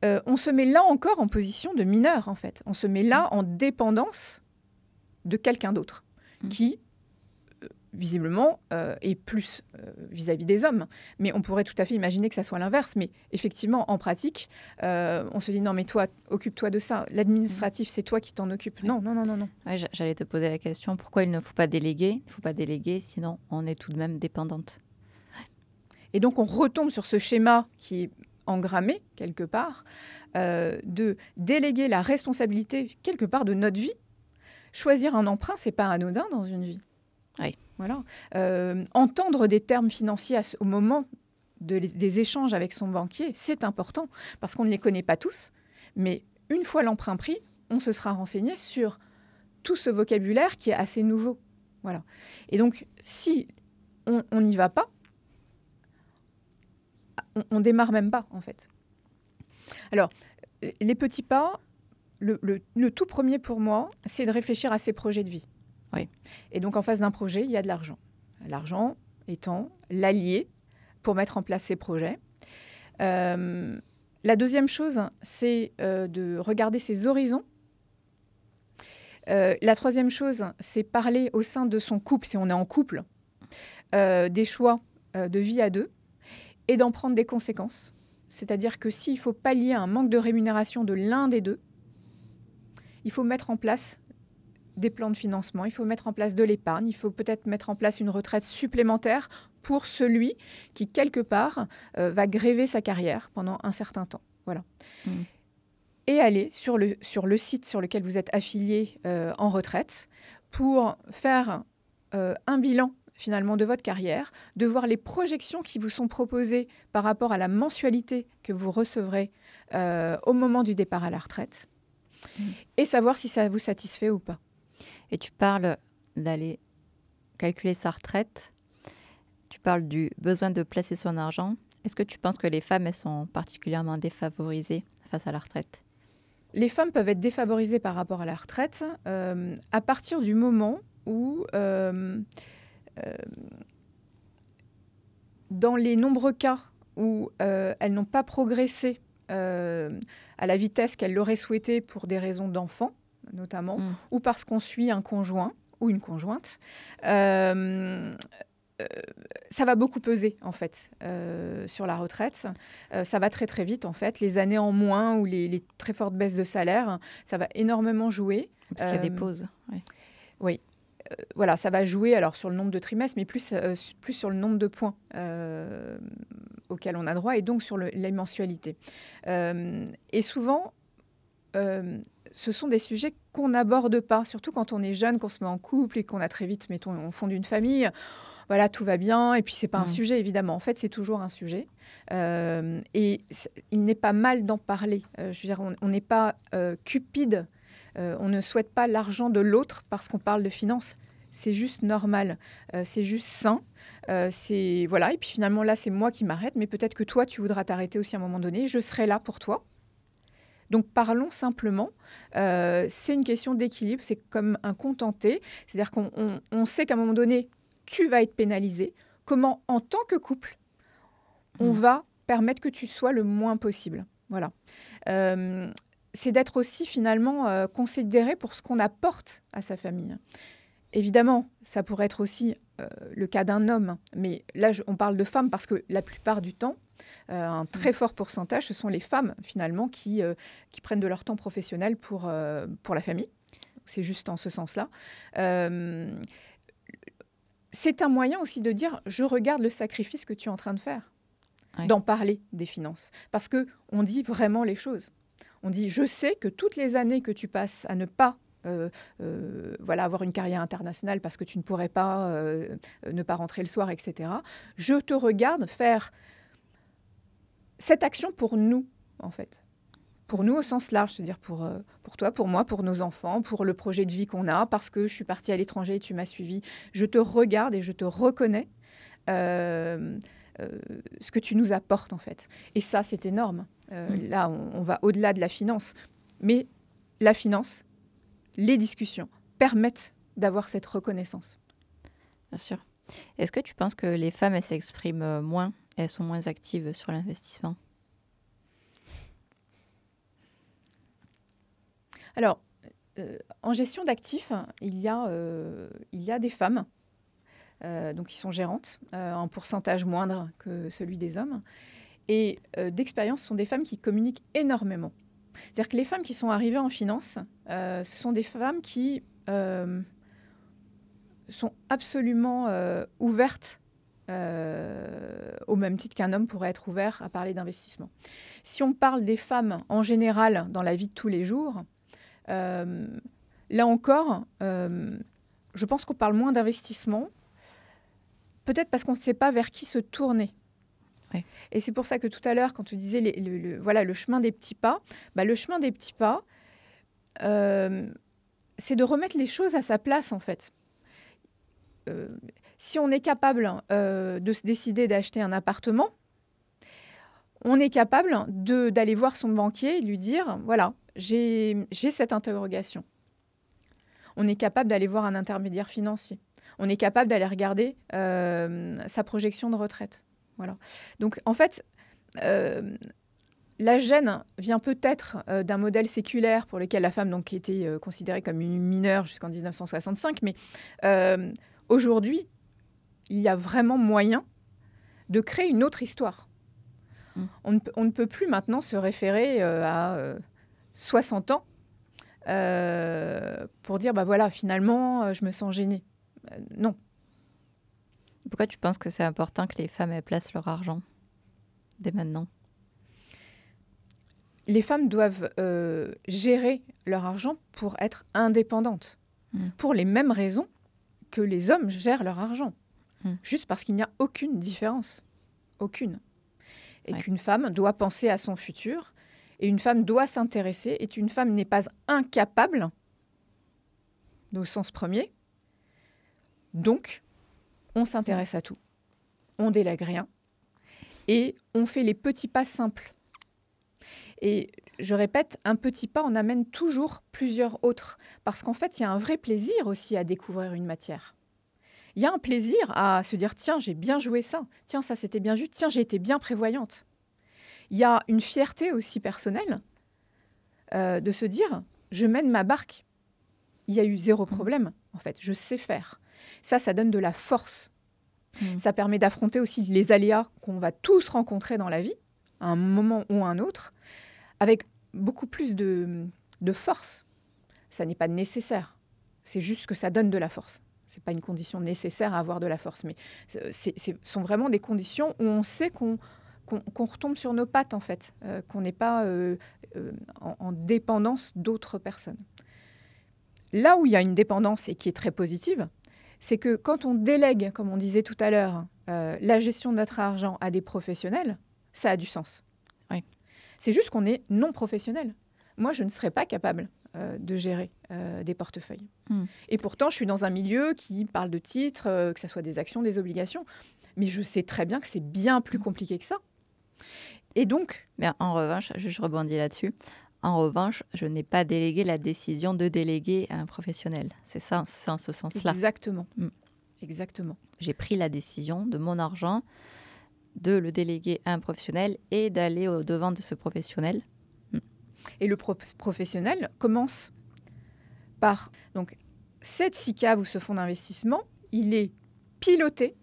on se met là encore en position de mineur, en fait. On se met là en dépendance de quelqu'un d'autre qui visiblement, et plus vis-à-vis des hommes. Mais on pourrait tout à fait imaginer que ça soit l'inverse. Mais effectivement, en pratique, on se dit, non, mais toi, occupe-toi de ça. L'administratif, c'est toi qui t'en occupes. Ouais. Non, non, non, non, non. Ouais, j'allais te poser la question, pourquoi il ne faut pas déléguer? Il ne faut pas déléguer, sinon on est tout de même dépendante. Et donc, on retombe sur ce schéma qui est engrammé, quelque part, de déléguer la responsabilité, quelque part, de notre vie. Choisir un emprunt, c'est pas anodin dans une vie. Oui. Voilà. Entendre des termes financiers au moment des échanges avec son banquier, c'est important parce qu'on ne les connaît pas tous. Mais une fois l'emprunt pris, on se sera renseigné sur tout ce vocabulaire qui est assez nouveau. Voilà. Et donc, si on n'y va pas, on démarre même pas, en fait. Alors, les petits pas, le tout premier pour moi, c'est de réfléchir à ses projets de vie. Oui. Et donc, en face d'un projet, il y a de l'argent. L'argent étant l'allié pour mettre en place ces projets. La deuxième chose, c'est de regarder ses horizons. La troisième chose, c'est parler au sein de son couple, si on est en couple, des choix de vie à deux et d'en prendre des conséquences. C'est-à-dire que s'il faut pallier un manque de rémunération de l'un des deux, il faut mettre en place des plans de financement, il faut mettre en place de l'épargne, il faut peut-être mettre en place une retraite supplémentaire pour celui qui, quelque part, va gréver sa carrière pendant un certain temps. Voilà. Et aller sur le site sur lequel vous êtes affilié en retraite pour faire un bilan finalement de votre carrière, de voir les projections qui vous sont proposées par rapport à la mensualité que vous recevrez au moment du départ à la retraite et savoir si ça vous satisfait ou pas. Et tu parles d'aller calculer sa retraite, tu parles du besoin de placer son argent. Est-ce que tu penses que les femmes elles sont particulièrement défavorisées face à la retraite? Les femmes peuvent être défavorisées par rapport à la retraite à partir du moment où, dans les nombreux cas où elles n'ont pas progressé à la vitesse qu'elles l'auraient souhaité pour des raisons d'enfant, notamment, ou parce qu'on suit un conjoint ou une conjointe, ça va beaucoup peser, en fait, sur la retraite. Ça va très, très vite, en fait. Les années en moins ou les très fortes baisses de salaire, ça va énormément jouer. Parce qu'il y a des pauses. Oui. Oui. voilà, ça va jouer alors sur le nombre de trimestres, mais plus sur le nombre de points auxquels on a droit, et donc sur les mensualités. Et souvent, ce sont des sujets qu'on n'aborde pas, surtout quand on est jeune, qu'on se met en couple et qu'on a très vite, mettons, on fonde une famille. Voilà, tout va bien, et puis c'est pas un sujet, évidemment. En fait, c'est toujours un sujet. Et il n'est pas mal d'en parler. Je veux dire, on n'est pas cupide. On ne souhaite pas l'argent de l'autre parce qu'on parle de finances. C'est juste normal. C'est juste sain. Voilà. Et puis finalement, là, c'est moi qui m'arrête, mais peut-être que toi, tu voudras t'arrêter aussi à un moment donné. Je serai là pour toi. Donc parlons simplement. C'est une question d'équilibre. C'est comme un contenté. C'est-à-dire qu'on sait qu'à un moment donné, tu vas être pénalisé. Comment, en tant que couple, on va permettre que tu sois le moins possible. Voilà. C'est d'être aussi finalement considéré pour ce qu'on apporte à sa famille. Évidemment, ça pourrait être aussi le cas d'un homme. Mais là, on parle de femmes parce que la plupart du temps, un très fort pourcentage, ce sont les femmes finalement qui prennent de leur temps professionnel pour la famille. C'est juste en ce sens-là. C'est un moyen aussi de dire, je regarde le sacrifice que tu es en train de faire, d'en parler des finances. Parce qu'on dit vraiment les choses. On dit, je sais que toutes les années que tu passes à ne pas voilà, avoir une carrière internationale parce que tu ne pourrais pas ne pas rentrer le soir, etc. Je te regarde faire cette action pour nous, en fait. Pour nous au sens large, c'est-à-dire pour toi, pour moi, pour nos enfants, pour le projet de vie qu'on a, parce que je suis partie à l'étranger et tu m'as suivi. Je te regarde et je te reconnais ce que tu nous apportes, en fait. Et ça, c'est énorme. Là, on va au-delà de la finance. Mais la finance, les discussions permettent d'avoir cette reconnaissance. Bien sûr. Est-ce que tu penses que les femmes, elles s'expriment moins, elles sont moins actives sur l'investissement ? Alors, en gestion d'actifs, il y a des femmes donc qui sont gérantes, en pourcentage moindre que celui des hommes. Et d'expérience, ce sont des femmes qui communiquent énormément. C'est-à-dire que les femmes qui sont arrivées en finance, ce sont des femmes qui sont absolument ouvertes, au même titre qu'un homme pourrait être ouvert à parler d'investissement. Si on parle des femmes en général dans la vie de tous les jours, là encore, je pense qu'on parle moins d'investissement, peut-être parce qu'on ne sait pas vers qui se tourner. Oui. Et c'est pour ça que tout à l'heure, quand tu disais voilà, le chemin des petits pas, le chemin des petits pas, c'est de remettre les choses à sa place, en fait. Si on est capable de se décider d'acheter un appartement, on est capable d'aller voir son banquier et lui dire, voilà, j'ai cette interrogation. On est capable d'aller voir un intermédiaire financier. On est capable d'aller regarder sa projection de retraite. Voilà. Donc, en fait, la gêne vient peut-être d'un modèle séculaire pour lequel la femme donc, était considérée comme une mineure jusqu'en 1965. Mais aujourd'hui, il y a vraiment moyen de créer une autre histoire. On ne peut plus maintenant se référer à 60 ans pour dire, voilà, finalement, je me sens gênée. Non. Pourquoi tu penses que c'est important que les femmes elles placent leur argent dès maintenant ? Les femmes doivent gérer leur argent pour être indépendantes, pour les mêmes raisons que les hommes gèrent leur argent. Juste parce qu'il n'y a aucune différence. Aucune. Et qu'une femme doit penser à son futur, et une femme doit s'intéresser, et une femme n'est pas incapable, au sens premier. Donc, on s'intéresse à tout. On délègue rien. Et on fait les petits pas simples. Et je répète, un petit pas en amène toujours plusieurs autres. Parce qu'en fait, il y a un vrai plaisir aussi à découvrir une matière. Il y a un plaisir à se dire, tiens, j'ai bien joué ça. Tiens, ça s'était bien vu. Tiens, j'ai été bien prévoyante. Il y a une fierté aussi personnelle de se dire, je mène ma barque. Il y a eu zéro problème, en fait. Je sais faire. Ça donne de la force. Ça permet d'affronter aussi les aléas qu'on va tous rencontrer dans la vie, à un moment ou à un autre, avec beaucoup plus de force. Ça n'est pas nécessaire. C'est juste que ça donne de la force. C'est pas une condition nécessaire à avoir de la force, mais ce sont vraiment des conditions où on sait qu'on retombe sur nos pattes, en fait, qu'on n'est pas en dépendance d'autres personnes. Là où il y a une dépendance et qui est très positive, c'est que quand on délègue, comme on disait tout à l'heure, la gestion de notre argent à des professionnels, ça a du sens. Oui. C'est juste qu'on est non professionnel. Moi, je ne serais pas capable de gérer des portefeuilles. Et pourtant, je suis dans un milieu qui parle de titres, que ce soit des actions, des obligations. Mais je sais très bien que c'est bien plus compliqué que ça. Et donc... Mais en revanche, je rebondis là-dessus. En revanche, je n'ai pas délégué la décision de déléguer à un professionnel. C'est ça, c'est en ce sens-là. Exactement. Exactement. J'ai pris la décision de mon argent, de le déléguer à un professionnel et d'aller au-devant de ce professionnel. Et le professionnel commence par... Donc, cette SICAV ou ce fonds d'investissement, il est piloté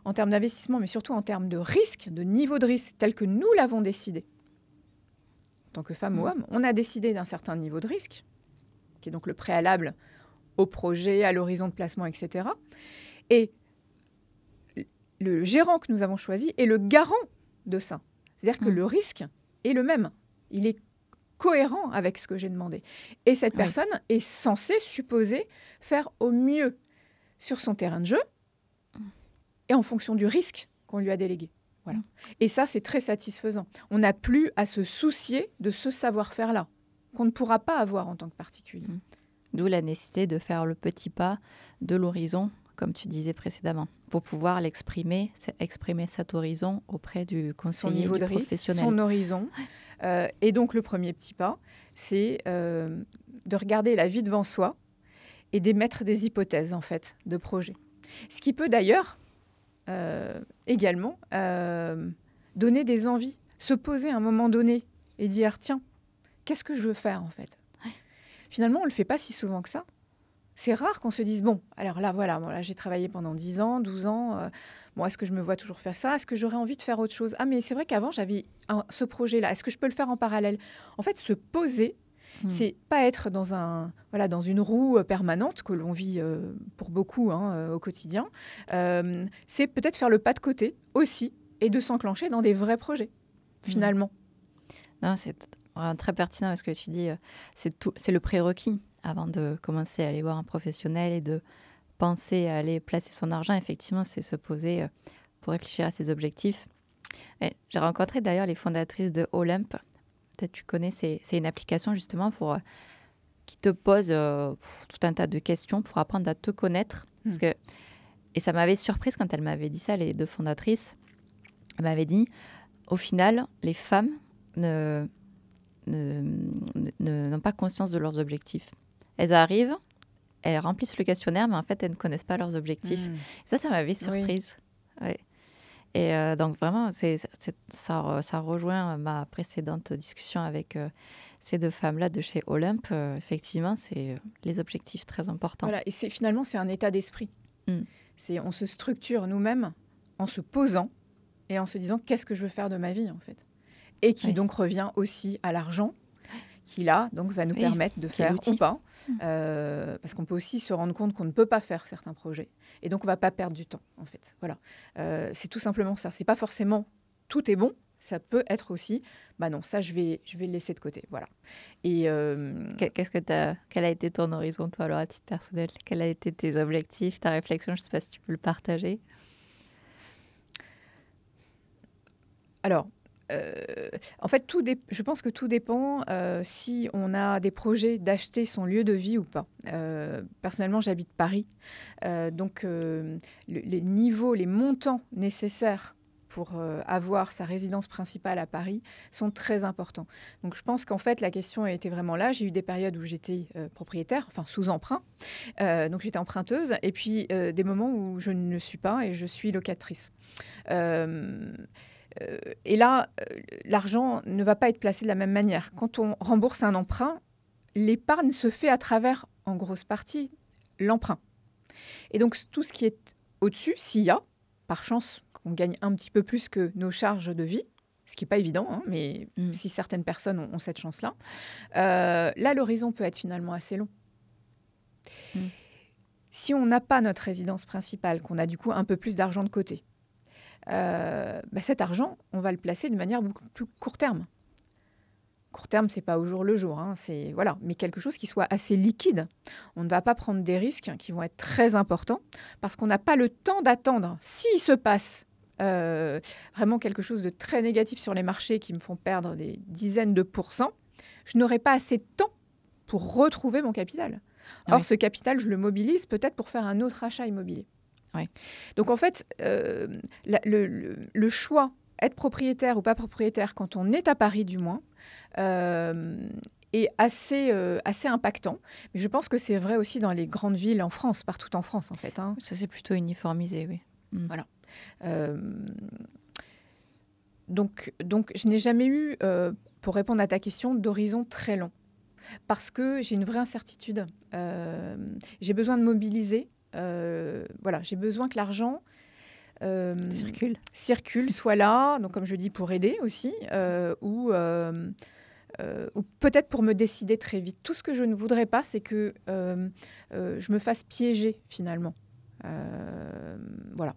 en termes d'investissement, mais surtout en termes de risque, de niveau de risque, tel que nous l'avons décidé. En tant que femme ou homme, on a décidé d'un certain niveau de risque, qui est donc le préalable au projet, à l'horizon de placement, etc. Et le gérant que nous avons choisi est le garant de ça. C'est-à-dire que le risque est le même. Il est cohérent avec ce que j'ai demandé. Et cette personne est censée, supposée, faire au mieux sur son terrain de jeu et en fonction du risque qu'on lui a délégué. Voilà. Et ça, c'est très satisfaisant. On n'a plus à se soucier de ce savoir-faire-là, qu'on ne pourra pas avoir en tant que particulier. D'où la nécessité de faire le petit pas de l'horizon, comme tu disais précédemment, pour pouvoir exprimer cet horizon auprès du conseiller, son niveau du de risque, professionnel. son horizon. Et donc, le premier petit pas, c'est de regarder la vie devant soi et d'émettre des hypothèses, en fait, de projet. Ce qui peut d'ailleurs également donner des envies, se poser à un moment donné et dire, tiens, qu'est-ce que je veux faire, en fait ? Finalement, on ne le fait pas si souvent que ça. C'est rare qu'on se dise, bon, alors là, voilà, bon, là, j'ai travaillé pendant 10 ans, 12 ans. Bon, est-ce que je me vois toujours faire ça ? Est-ce que j'aurais envie de faire autre chose ? Ah, mais c'est vrai qu'avant, j'avais ce projet-là. Est-ce que je peux le faire en parallèle ? En fait, se poser, c'est pas être dans une roue permanente que l'on vit pour beaucoup au quotidien. C'est peut-être faire le pas de côté aussi et de s'enclencher dans des vrais projets, finalement. Non, c'est très pertinent ce que tu dis. C'est le prérequis avant de commencer à aller voir un professionnel et de penser à aller placer son argent. Effectivement, c'est se poser pour réfléchir à ses objectifs. J'ai rencontré d'ailleurs les fondatrices de Olympe. Peut-être tu connais, c'est une application justement qui te pose tout un tas de questions pour apprendre à te connaître. Et ça m'avait surprise quand elle m'avait dit ça, les deux fondatrices. Elle m'avait dit, au final, les femmes n'ont pas conscience de leurs objectifs. Elles arrivent, elles remplissent le questionnaire, mais en fait, elles ne connaissent pas leurs objectifs. Et ça m'avait surprise. Oui. Ouais. Et donc, vraiment, ça rejoint ma précédente discussion avec ces deux femmes-là de chez Olympe. Effectivement, c'est les objectifs très importants. Voilà, et finalement, c'est un état d'esprit. On se structure nous-mêmes en se posant et en se disant qu'est-ce que je veux faire de ma vie, en fait. Et qui donc revient aussi à l'argent, qui là donc va nous permettre de faire ou pas, parce qu'on peut aussi se rendre compte qu'on ne peut pas faire certains projets, et donc on va pas perdre du temps en fait. Voilà, c'est tout simplement ça. C'est pas forcément tout est bon, ça peut être aussi, bah non, ça je vais le laisser de côté. Voilà. Et quel a été ton horizon toi alors à titre personnel ? Quels ont été tes objectifs, ta réflexion ? Je sais pas si tu peux le partager. Alors. En fait, je pense que tout dépend si on a des projets d'acheter son lieu de vie ou pas. Personnellement, j'habite Paris. Donc, les niveaux, les montants nécessaires pour avoir sa résidence principale à Paris sont très importants. Donc, je pense qu'en fait, la question était vraiment là. J'ai eu des périodes où j'étais propriétaire, enfin sous emprunt. Donc, j'étais emprunteuse. Et puis, des moments où je ne le suis pas et je suis locatrice. Et là, l'argent ne va pas être placé de la même manière. Quand on rembourse un emprunt, l'épargne se fait à travers, en grosse partie, l'emprunt. Et donc, tout ce qui est au-dessus, s'il y a, par chance, qu'on gagne un petit peu plus que nos charges de vie, ce qui n'est pas évident, mais si certaines personnes ont cette chance-là, là, l'horizon peut être finalement assez long. Si on n'a pas notre résidence principale, qu'on a du coup un peu plus d'argent de côté, cet argent, on va le placer de manière beaucoup plus court terme. Court terme, c'est pas au jour le jour, hein, voilà, mais quelque chose qui soit assez liquide. On ne va pas prendre des risques qui vont être très importants parce qu'on n'a pas le temps d'attendre. S'il se passe vraiment quelque chose de très négatif sur les marchés qui me font perdre des dizaines de pourcents, je n'aurai pas assez de temps pour retrouver mon capital. Or, ce capital, je le mobilise peut-être pour faire un autre achat immobilier. Oui. Donc, en fait, le choix, être propriétaire ou pas propriétaire, quand on est à Paris du moins, est assez impactant. Mais je pense que c'est vrai aussi dans les grandes villes en France, partout en France, en fait. Hein. Ça, c'est plutôt uniformisé, oui. Voilà. Donc, je n'ai jamais eu, pour répondre à ta question, d'horizon très long. Parce que j'ai une vraie incertitude. J'ai besoin de mobiliser. Voilà, j'ai besoin que l'argent circule, soit là, donc comme je dis, pour aider aussi, ou peut-être pour me décider très vite. Tout ce que je ne voudrais pas, c'est que je me fasse piéger finalement. Voilà.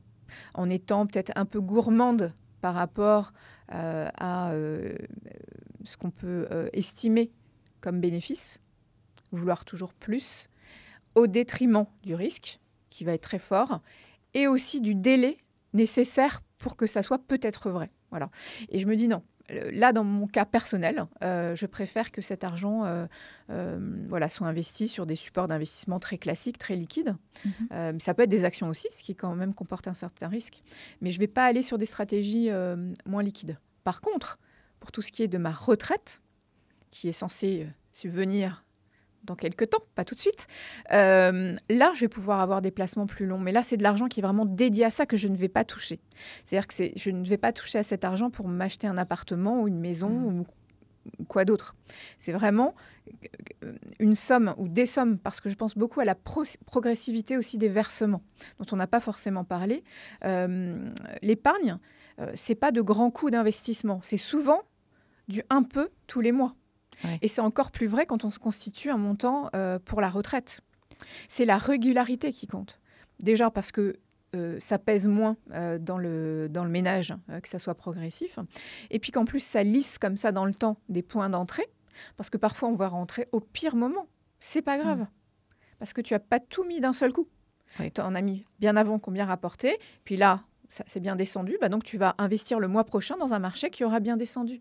En étant peut-être un peu gourmande par rapport à ce qu'on peut estimer comme bénéfice, vouloir toujours plus, au détriment du risque, qui va être très fort, et aussi du délai nécessaire pour que ça soit peut-être vrai. Voilà. Et je me dis non. Là, dans mon cas personnel, je préfère que cet argent soit investi sur des supports d'investissement très classiques, très liquides. Ça peut être des actions aussi, ce qui quand même comporte un certain risque. Mais je ne vais pas aller sur des stratégies moins liquides. Par contre, pour tout ce qui est de ma retraite, qui est censée subvenir dans quelques temps, pas tout de suite, là, je vais pouvoir avoir des placements plus longs. Mais là, c'est de l'argent qui est vraiment dédié à ça que je ne vais pas toucher. C'est-à-dire que je ne vais pas toucher à cet argent pour m'acheter un appartement ou une maison ou quoi d'autre. C'est vraiment une somme ou des sommes, parce que je pense beaucoup à la progressivité aussi des versements, dont on n'a pas forcément parlé. L'épargne, c'est pas de grands coûts d'investissement. C'est souvent du un peu tous les mois. Ouais. Et c'est encore plus vrai quand on se constitue un montant pour la retraite. C'est la régularité qui compte. Déjà parce que ça pèse moins dans le ménage, que ça soit progressif. Et puis qu'en plus, ça lisse comme ça dans le temps des points d'entrée. Parce que parfois, on va rentrer au pire moment. C'est pas grave. Parce que tu n'as pas tout mis d'un seul coup. Oui. Tu en as mis bien avant combien rapporté. Puis là, ça c'est bien descendu, donc tu vas investir le mois prochain dans un marché qui aura bien descendu.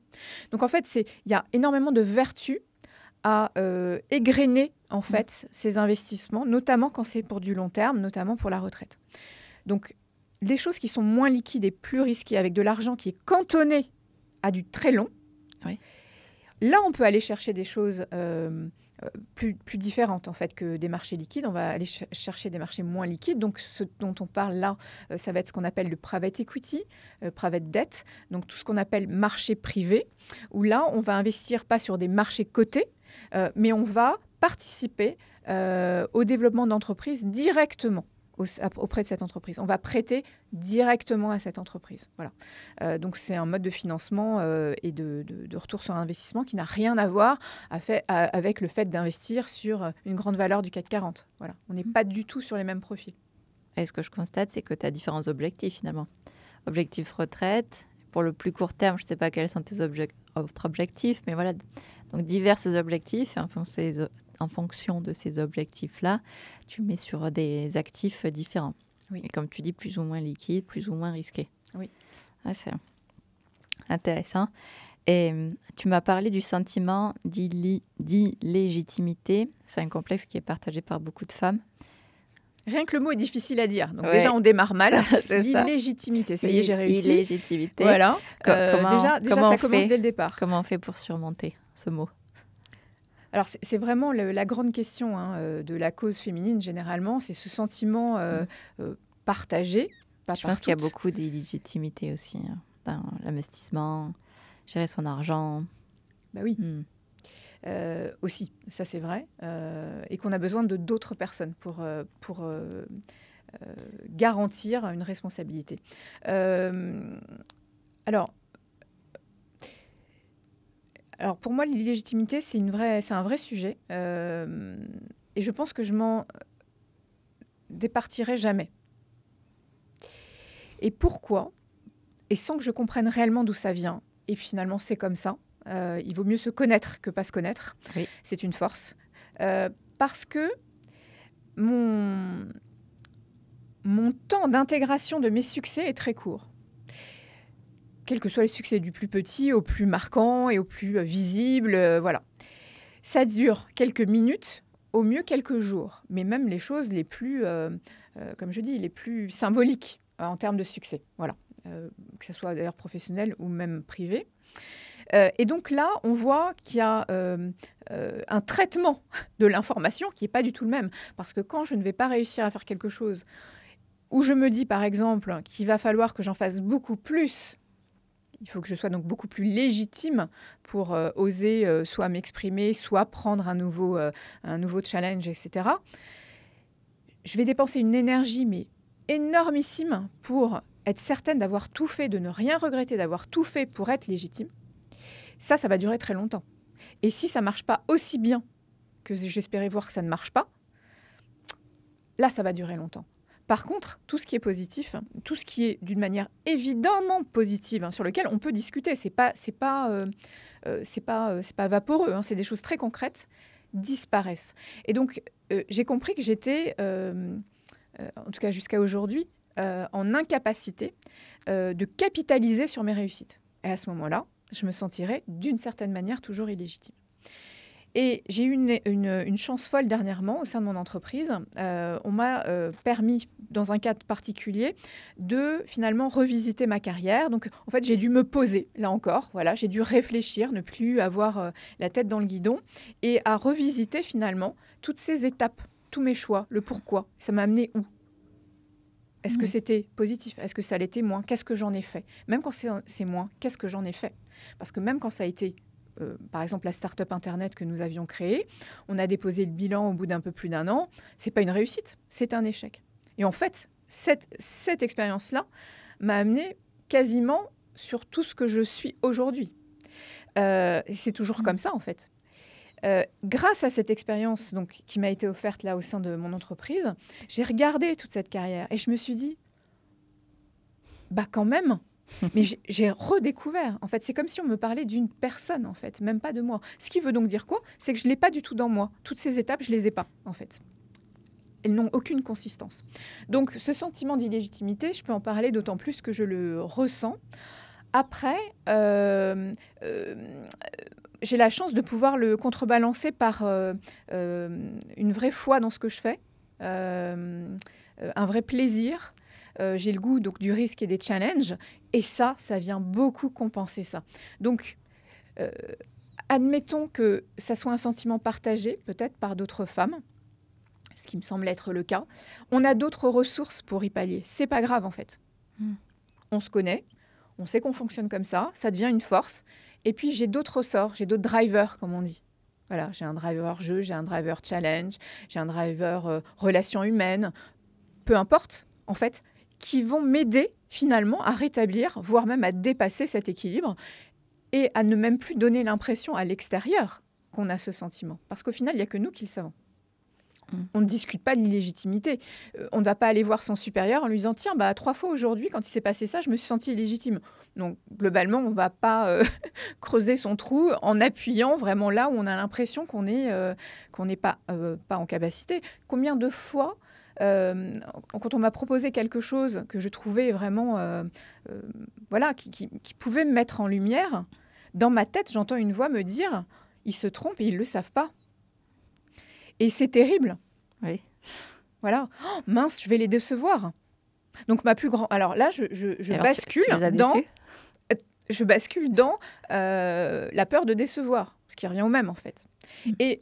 Donc en fait, il y a énormément de vertus à égrener en fait ces investissements, notamment quand c'est pour du long terme, notamment pour la retraite. Donc les choses qui sont moins liquides et plus risquées, avec de l'argent qui est cantonné à du très long, là on peut aller chercher des choses plus différentes en fait que des marchés liquides. On va aller chercher des marchés moins liquides. Donc ce dont on parle là, ça va être ce qu'on appelle le private equity, private debt, donc tout ce qu'on appelle marché privé, où là on va investir pas sur des marchés cotés, mais on va participer au développement d'entreprises directement auprès de cette entreprise. On va prêter directement à cette entreprise. Voilà. Donc c'est un mode de financement et de retour sur investissement qui n'a rien à voir avec le fait d'investir sur une grande valeur du CAC 40. Voilà. On n'est pas du tout sur les mêmes profils. Et ce que je constate, c'est que tu as différents objectifs finalement. Objectif retraite. Pour le plus court terme, je ne sais pas quels sont tes autres objectifs, mais voilà. Donc divers objectifs. En fonction de ces objectifs-là, tu mets sur des actifs différents. Oui. Et comme tu dis, plus ou moins liquides, plus ou moins risqués. Oui. C'est intéressant. Et tu m'as parlé du sentiment d'illégitimité. C'est un complexe qui est partagé par beaucoup de femmes. Rien que le mot est difficile à dire. Donc déjà, on démarre mal. C'est l'illégitimité. Ça y est, j'ai réussi. Illégitimité. Voilà. Déjà ça commence dès le départ. Comment on fait pour surmonter ce mot ? Alors, c'est vraiment la grande question de la cause féminine, généralement. C'est ce sentiment partagé. Je pense qu'il y a beaucoup d'illégitimité aussi dans l'investissement, gérer son argent. Bah oui. Aussi, ça c'est vrai. Et qu'on a besoin de d'autres personnes pour garantir une responsabilité. Alors, pour moi, l'illégitimité, c'est un vrai sujet. Et je pense que je m'en départirai jamais. Et pourquoi? Et sans que je comprenne réellement d'où ça vient. Et finalement, c'est comme ça. Il vaut mieux se connaître que pas se connaître. Oui. C'est une force. Parce que mon temps d'intégration de mes succès est très court. Quels que soient les succès, du plus petit au plus marquant et au plus visible, voilà. Ça dure quelques minutes, au mieux quelques jours. Mais même les choses les plus, comme je dis, les plus symboliques en termes de succès. Voilà. Que ce soit d'ailleurs professionnel ou même privé. Et donc là, on voit qu'il y a un traitement de l'information qui n'est pas du tout le même. Parce que quand je ne vais pas réussir à faire quelque chose, où je me dis par exemple qu'il va falloir que j'en fasse beaucoup plus, il faut que je sois donc beaucoup plus légitime pour oser soit m'exprimer, soit prendre un nouveau challenge, etc. Je vais dépenser une énergie mais énormissime pour être certaine d'avoir tout fait, de ne rien regretter, d'avoir tout fait pour être légitime. Ça va durer très longtemps. Et si ça ne marche pas aussi bien que j'espérais voir que ça ne marche pas, là, ça va durer longtemps. Par contre, tout ce qui est positif, tout ce qui est d'une manière évidemment positive, sur lequel on peut discuter, c'est pas vaporeux, c'est des choses très concrètes, disparaissent. Et donc, j'ai compris que j'étais, en tout cas jusqu'à aujourd'hui, en incapacité de capitaliser sur mes réussites. Et à ce moment-là, je me sentirais d'une certaine manière toujours illégitime. Et j'ai eu une chance folle dernièrement au sein de mon entreprise. On m'a permis, dans un cadre particulier, de finalement revisiter ma carrière. Donc, en fait, j'ai dû me poser, là encore. Voilà, j'ai dû réfléchir, ne plus avoir la tête dans le guidon et à revisiter finalement toutes ces étapes, tous mes choix, le pourquoi. Ça m'a amené où? Est-ce que c'était positif? Est-ce que ça l'était moins? Qu'est-ce que j'en ai fait? Même quand c'est moins, qu'est-ce que j'en ai fait? Parce que même quand ça a été, par exemple, la start-up Internet que nous avions créée, on a déposé le bilan au bout d'un peu plus d'un an. C'est pas une réussite, c'est un échec. Et en fait, cette expérience-là m'a amené quasiment sur tout ce que je suis aujourd'hui. Et c'est toujours comme ça, en fait. Grâce à cette expérience donc, qui m'a été offerte là au sein de mon entreprise, j'ai regardé toute cette carrière et je me suis dit, bah quand même, mais j'ai redécouvert. En fait, c'est comme si on me parlait d'une personne, en fait, même pas de moi. Ce qui veut donc dire quoi? C'est que je ne l'ai pas du tout dans moi. Toutes ces étapes, je ne les ai pas, en fait. Elles n'ont aucune consistance. Donc, ce sentiment d'illégitimité, je peux en parler d'autant plus que je le ressens. Après, j'ai la chance de pouvoir le contrebalancer par une vraie foi dans ce que je fais, un vrai plaisir. J'ai le goût donc, du risque et des challenges. Et ça vient beaucoup compenser ça. Donc, admettons que ça soit un sentiment partagé, peut-être par d'autres femmes, ce qui me semble être le cas. On a d'autres ressources pour y pallier. C'est pas grave, en fait. On se connaît, on sait qu'on fonctionne comme ça devient une force. Et puis, j'ai d'autres ressorts, j'ai d'autres drivers, comme on dit. Voilà, j'ai un driver jeu, j'ai un driver challenge, j'ai un driver relations humaines, peu importe, en fait, qui vont m'aider finalement à rétablir, voire même à dépasser cet équilibre et à ne même plus donner l'impression à l'extérieur qu'on a ce sentiment. Parce qu'au final, il n'y a que nous qui le savons. On ne discute pas de l'illégitimité. On ne va pas aller voir son supérieur en lui disant « Tiens, 3 fois aujourd'hui, quand il s'est passé ça, je me suis sentie illégitime. » Donc, globalement, on ne va pas creuser son trou en appuyant vraiment là où on a l'impression qu'on n'est pas en capacité. Combien de fois, quand on m'a proposé quelque chose que je trouvais vraiment qui pouvait me mettre en lumière, dans ma tête, j'entends une voix me dire « Ils se trompent et ils ne le savent pas. » Et c'est terrible. Oui. Voilà. Oh, mince, je vais les décevoir. Donc, ma plus grande... Alors là, je bascule dans la peur de décevoir, ce qui revient au même, en fait. Et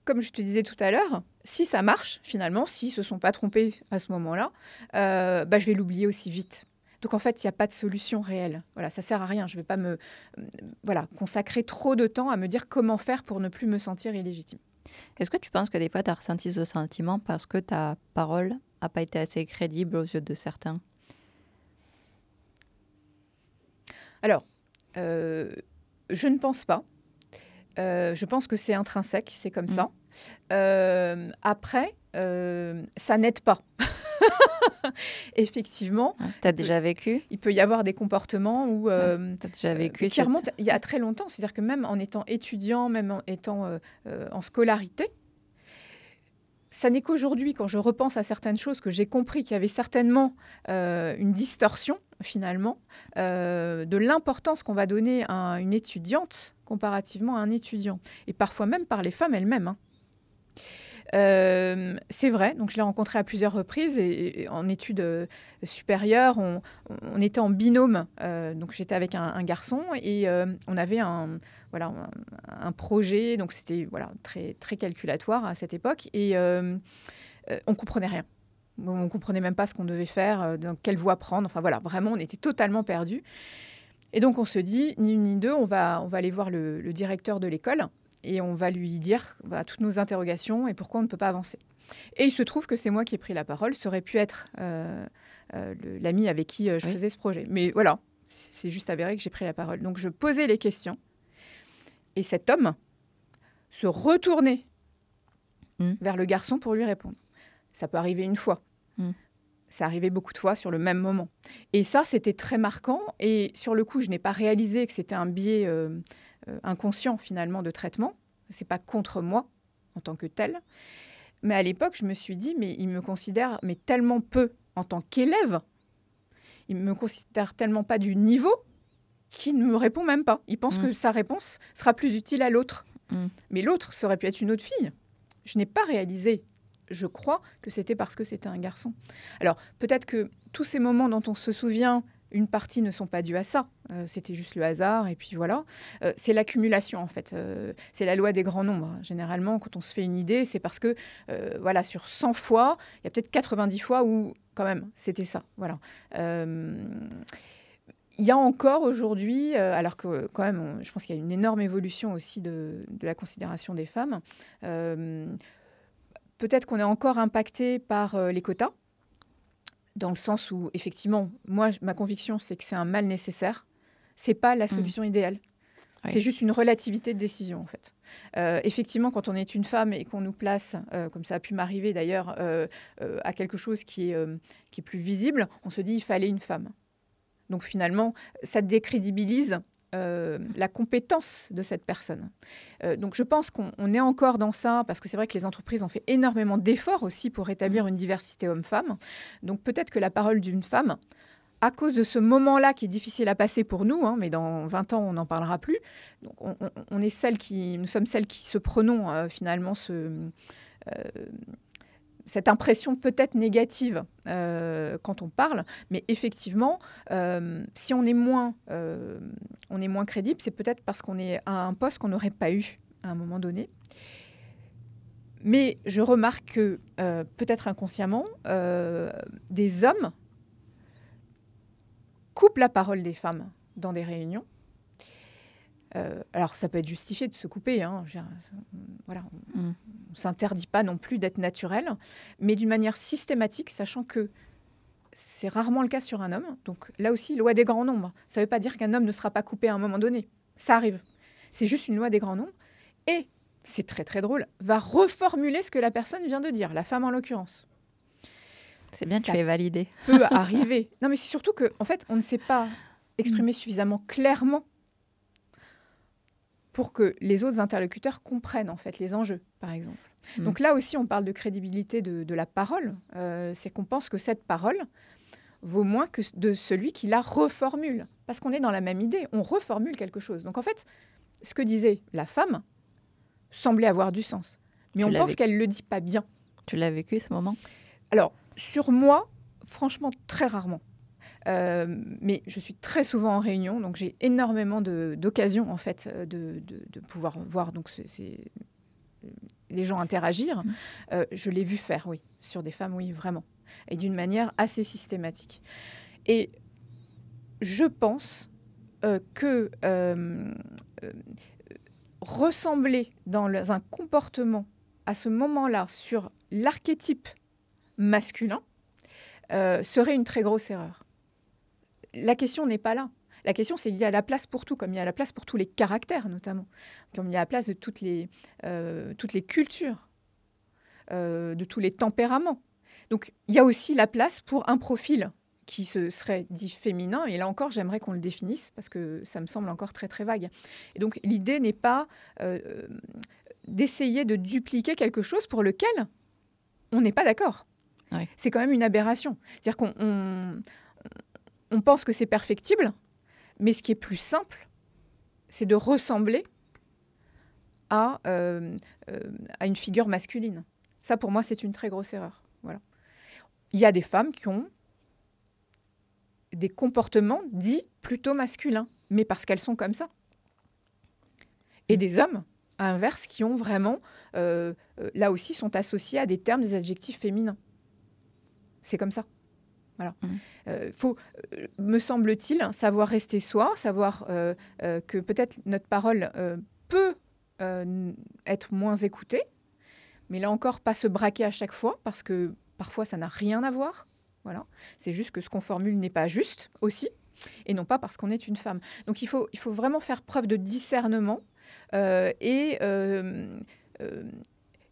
comme je te disais tout à l'heure, si ça marche, finalement, s'ils ne se sont pas trompés à ce moment-là, je vais l'oublier aussi vite. Donc, en fait, il n'y a pas de solution réelle. Voilà, ça ne sert à rien. Je ne vais pas me consacrer trop de temps à me dire comment faire pour ne plus me sentir illégitime. Est-ce que tu penses que des fois, tu as ressenti ce sentiment parce que ta parole n'a pas été assez crédible aux yeux de certains? Alors, je ne pense pas. Je pense que c'est intrinsèque, c'est comme ça. Après, ça n'aide pas. Effectivement. Tu as déjà vécu? Il peut y avoir des comportements où, tu as déjà vécu qui remontent il y a très longtemps. C'est-à-dire que même en étant étudiant, même en étant en scolarité, ça n'est qu'aujourd'hui, quand je repense à certaines choses, que j'ai compris qu'il y avait certainement une distorsion, finalement, de l'importance qu'on va donner à une étudiante comparativement à un étudiant. Et parfois même par les femmes elles-mêmes. Hein. C'est vrai, donc je l'ai rencontré à plusieurs reprises et en études supérieures, on était en binôme. Donc j'étais avec un garçon et on avait un projet, donc c'était très, très calculatoire à cette époque et on comprenait rien. On ne comprenait même pas ce qu'on devait faire, dans quelle voie prendre. Enfin voilà, vraiment, on était totalement perdus. Et donc on se dit, ni une ni deux, on va aller voir le directeur de l'école. Et on va lui dire toutes nos interrogations et pourquoi on ne peut pas avancer. Et il se trouve que c'est moi qui ai pris la parole. Ça aurait pu être l'ami avec qui je faisais ce projet. Mais voilà, c'est juste avéré que j'ai pris la parole. Donc je posais les questions. Et cet homme se retournait vers le garçon pour lui répondre. Ça peut arriver une fois. Ça arrivait beaucoup de fois sur le même moment. Et ça, c'était très marquant. Et sur le coup, je n'ai pas réalisé que c'était un biais inconscient, finalement, de traitement. Ce n'est pas contre moi, en tant que tel. Mais à l'époque, je me suis dit, mais il me considère tellement peu en tant qu'élève. Il me considère tellement pas du niveau qu'il ne me répond même pas. Il pense que sa réponse sera plus utile à l'autre. Mais l'autre, ça aurait pu être une autre fille. Je n'ai pas réalisé. Je crois que c'était parce que c'était un garçon. Alors, peut-être que tous ces moments dont on se souvient, une partie ne sont pas dues à ça. C'était juste le hasard, et puis voilà. C'est l'accumulation, en fait. C'est la loi des grands nombres. Généralement, quand on se fait une idée, c'est parce que, sur 100 fois, il y a peut-être 90 fois où, quand même, c'était ça. Voilà. Il y a encore aujourd'hui, alors que quand même, je pense qu'il y a une énorme évolution aussi de la considération des femmes, peut-être qu'on est encore impacté par les quotas, dans le sens où, effectivement, moi, ma conviction, c'est que c'est un mal nécessaire. Ce n'est pas la solution idéale. Oui. C'est juste une relativité de décision, en fait. Effectivement, quand on est une femme et qu'on nous place, comme ça a pu m'arriver d'ailleurs, à quelque chose qui est plus visible, on se dit il fallait une femme. Donc finalement, ça décrédibilise la compétence de cette personne. Donc je pense qu'on est encore dans ça, parce que c'est vrai que les entreprises ont fait énormément d'efforts aussi pour établir une diversité homme-femme. Donc peut-être que la parole d'une femme, à cause de ce moment-là qui est difficile à passer pour nous, mais dans 20 ans, on n'en parlera plus. Donc nous sommes celles qui se prenons finalement cette impression peut-être négative quand on parle, mais effectivement, si on est moins crédible, c'est peut-être parce qu'on est à un poste qu'on n'aurait pas eu à un moment donné. Mais je remarque que, peut-être inconsciemment, des hommes coupent la parole des femmes dans des réunions. Alors, ça peut être justifié de se couper. Voilà, on ne s'interdit pas non plus d'être naturel, mais d'une manière systématique, sachant que c'est rarement le cas sur un homme. Donc là aussi, loi des grands nombres. Ça ne veut pas dire qu'un homme ne sera pas coupé à un moment donné. Ça arrive. C'est juste une loi des grands nombres. Et, c'est très très drôle, va reformuler ce que la personne vient de dire, la femme en l'occurrence. C'est bien, tu es validé. Ça peut arriver. Non, mais c'est surtout qu'en fait, on ne sait pas exprimer suffisamment clairement pour que les autres interlocuteurs comprennent en fait les enjeux, par exemple. Donc là aussi, on parle de crédibilité de la parole. C'est qu'on pense que cette parole vaut moins que de celui qui la reformule. Parce qu'on est dans la même idée, on reformule quelque chose. Donc en fait, ce que disait la femme semblait avoir du sens. Mais on pense qu'elle ne le dit pas bien. Tu l'as vécu ce moment? Alors, sur moi, franchement, très rarement. Mais je suis très souvent en réunion, donc j'ai énormément d'occasions en fait de pouvoir voir donc les gens interagir. Je l'ai vu faire, oui, sur des femmes, oui, vraiment, et d'une manière assez systématique. Et je pense que ressembler dans un comportement à ce moment-là sur l'archétype masculin serait une très grosse erreur. La question n'est pas là. La question, c'est qu'il y a la place pour tout, comme il y a la place pour tous les caractères, notamment. Comme il y a la place de toutes les cultures, de tous les tempéraments. Donc, il y a aussi la place pour un profil qui serait dit féminin. Et là encore, j'aimerais qu'on le définisse, parce que ça me semble encore très, très vague. Et donc, l'idée n'est pas d'essayer de dupliquer quelque chose pour lequel on n'est pas d'accord. Ouais. C'est quand même une aberration. C'est-à-dire qu'on pense que c'est perfectible, mais ce qui est plus simple, c'est de ressembler à une figure masculine. Ça, pour moi, c'est une très grosse erreur. Voilà. Il y a des femmes qui ont des comportements dits plutôt masculins, mais parce qu'elles sont comme ça. Et des hommes, à l'inverse, qui ont vraiment, là aussi, sont associés à des termes, des adjectifs féminins. C'est comme ça. Voilà. Faut, me semble-t-il, savoir rester soi, savoir que peut-être notre parole peut être moins écoutée, mais là encore, pas se braquer à chaque fois, parce que parfois, ça n'a rien à voir. Voilà. C'est juste que ce qu'on formule n'est pas juste aussi, et non pas parce qu'on est une femme. Donc il faut vraiment faire preuve de discernement et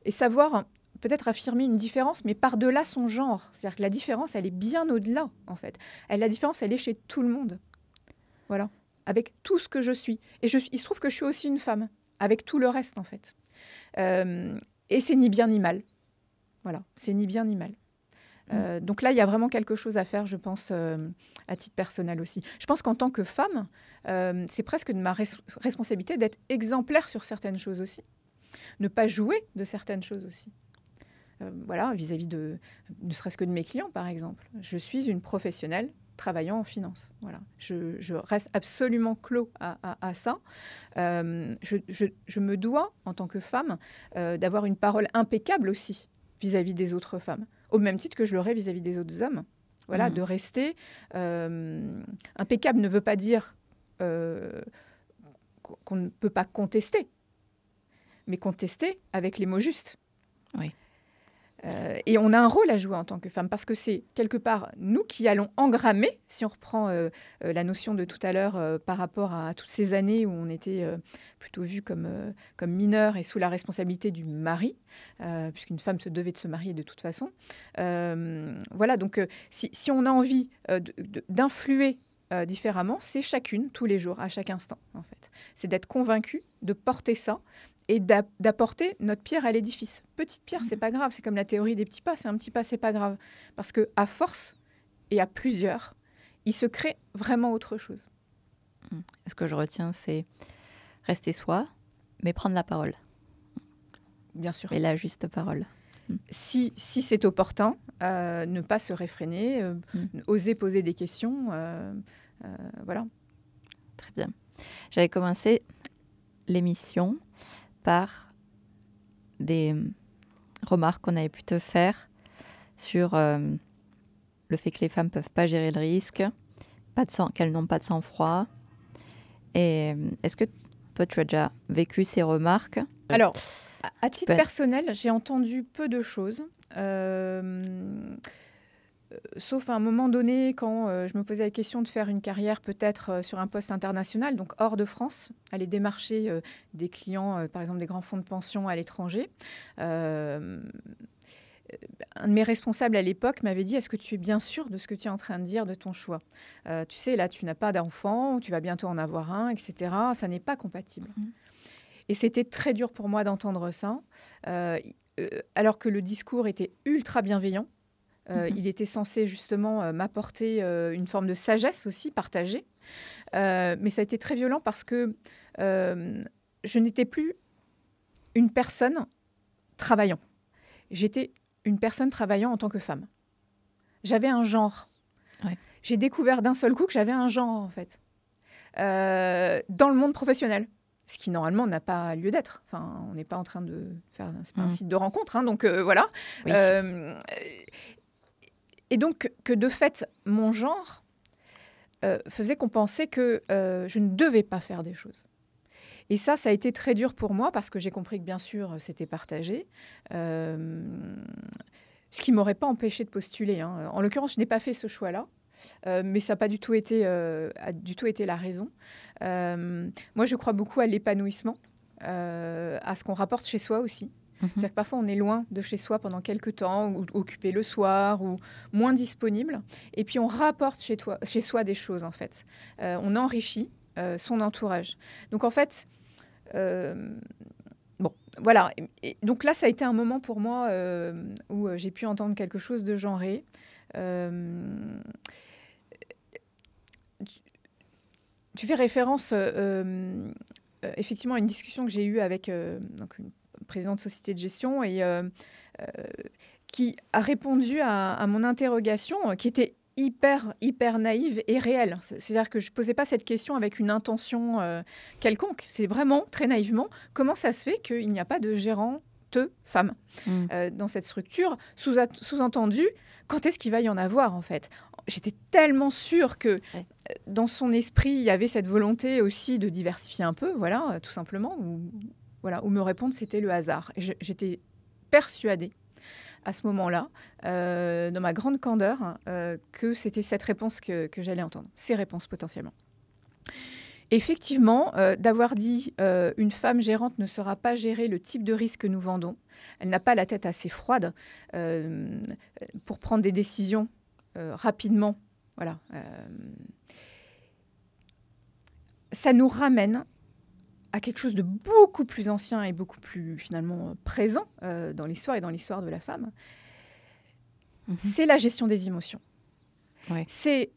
savoir peut-être affirmer une différence, mais par-delà son genre. C'est-à-dire que la différence, elle est bien au-delà, en fait. La différence, elle est chez tout le monde. Voilà. Avec tout ce que je suis. Et il se trouve que je suis aussi une femme, avec tout le reste, en fait. Et c'est ni bien ni mal. Voilà. C'est ni bien ni mal. Donc là, il y a vraiment quelque chose à faire, je pense, à titre personnel aussi. Je pense qu'en tant que femme, c'est presque de ma responsabilité d'être exemplaire sur certaines choses aussi. Ne pas jouer de certaines choses aussi. Voilà, vis-à-vis ne serait-ce que de mes clients, par exemple. Je suis une professionnelle travaillant en finance. Voilà. Je reste absolument clos à ça. Je me dois, en tant que femme, d'avoir une parole impeccable aussi vis-à-vis des autres femmes, au même titre que je l'aurais vis-à-vis des autres hommes. Voilà, de rester impeccable ne veut pas dire qu'on ne peut pas contester, mais contester avec les mots justes. Oui. Et on a un rôle à jouer en tant que femme, parce que c'est quelque part nous qui allons engrammer, si on reprend la notion de tout à l'heure par rapport à toutes ces années où on était plutôt vu comme mineur et sous la responsabilité du mari, puisqu'une femme se devait de se marier de toute façon. Voilà, donc si on a envie d'influer différemment, c'est chacune, tous les jours, à chaque instant, en fait. C'est d'être convaincue, de porter ça, et d'apporter notre pierre à l'édifice. Petite pierre, c'est pas grave. C'est comme la théorie des petits pas. C'est un petit pas, c'est pas grave. Parce qu'à force et à plusieurs, il se crée vraiment autre chose. Ce que je retiens, c'est rester soi, mais prendre la parole. Bien sûr. Et la juste parole. Si c'est opportun, ne pas se réfréner, oser poser des questions. Voilà. Très bien. J'avais commencé l'émission par des remarques qu'on avait pu te faire sur le fait que les femmes ne peuvent pas gérer le risque, qu'elles n'ont pas de sang-froid. Et est-ce que toi, tu as déjà vécu ces remarques ? Alors, à titre personnel, j'ai entendu peu de choses. Sauf à un moment donné, quand je me posais la question de faire une carrière peut-être sur un poste international, donc hors de France, aller démarcher des clients, par exemple des grands fonds de pension à l'étranger. Un de mes responsables à l'époque m'avait dit « Est-ce que tu es bien sûr de ce que tu es en train de dire de ton choix ? Tu sais, là, tu n'as pas d'enfant, tu vas bientôt en avoir un, etc. Ça n'est pas compatible. » Et c'était très dur pour moi d'entendre ça, alors que le discours était ultra bienveillant. Il était censé justement m'apporter une forme de sagesse aussi partagée. Mais ça a été très violent parce que je n'étais plus une personne travaillant. J'étais une personne travaillant en tant que femme. J'avais un genre. Ouais. J'ai découvert d'un seul coup que j'avais un genre, en fait, dans le monde professionnel. Ce qui, normalement, n'a pas lieu d'être. Enfin, on n'est pas en train de faire... C'est pas un site de rencontre, hein, donc voilà. Oui. Et donc, que de fait, mon genre faisait qu'on pensait que je ne devais pas faire des choses. Et ça a été très dur pour moi parce que j'ai compris que, bien sûr, c'était partagé. Ce qui ne m'aurait pas empêché de postuler. Hein. En l'occurrence, je n'ai pas fait ce choix-là. mais ça n'a pas du tout été la raison. Moi, je crois beaucoup à l'épanouissement, à ce qu'on rapporte chez soi aussi. C'est-à-dire que parfois, on est loin de chez soi pendant quelques temps, ou occupé le soir, ou moins disponible. Et puis, on rapporte chez soi des choses, en fait. On enrichit son entourage. Donc, en fait, bon, voilà. Et donc là, ça a été un moment pour moi où j'ai pu entendre quelque chose de genré. Tu fais référence effectivement à une discussion que j'ai eue avec donc une présidente de société de gestion et qui a répondu à mon interrogation qui était hyper naïve et réelle. C'est-à-dire que je ne posais pas cette question avec une intention quelconque. C'est vraiment très naïvement comment ça se fait qu'il n'y a pas de gérante femme dans cette structure. Sous-entendu, quand est-ce qu'il va y en avoir en fait? J'étais tellement sûre que dans son esprit, il y avait cette volonté aussi de diversifier un peu, voilà, tout simplement, ou me répondre c'était le hasard. Et j'étais persuadée à ce moment-là, dans ma grande candeur, que c'était cette réponse que j'allais entendre, ces réponses potentiellement. Effectivement, d'avoir dit une femme gérante ne saura pas gérer le type de risque que nous vendons, elle n'a pas la tête assez froide pour prendre des décisions rapidement, voilà. Ça nous ramène à quelque chose de beaucoup plus ancien et beaucoup plus finalement présent dans l'histoire et dans l'histoire de la femme. C'est la gestion des émotions. Ouais. C'est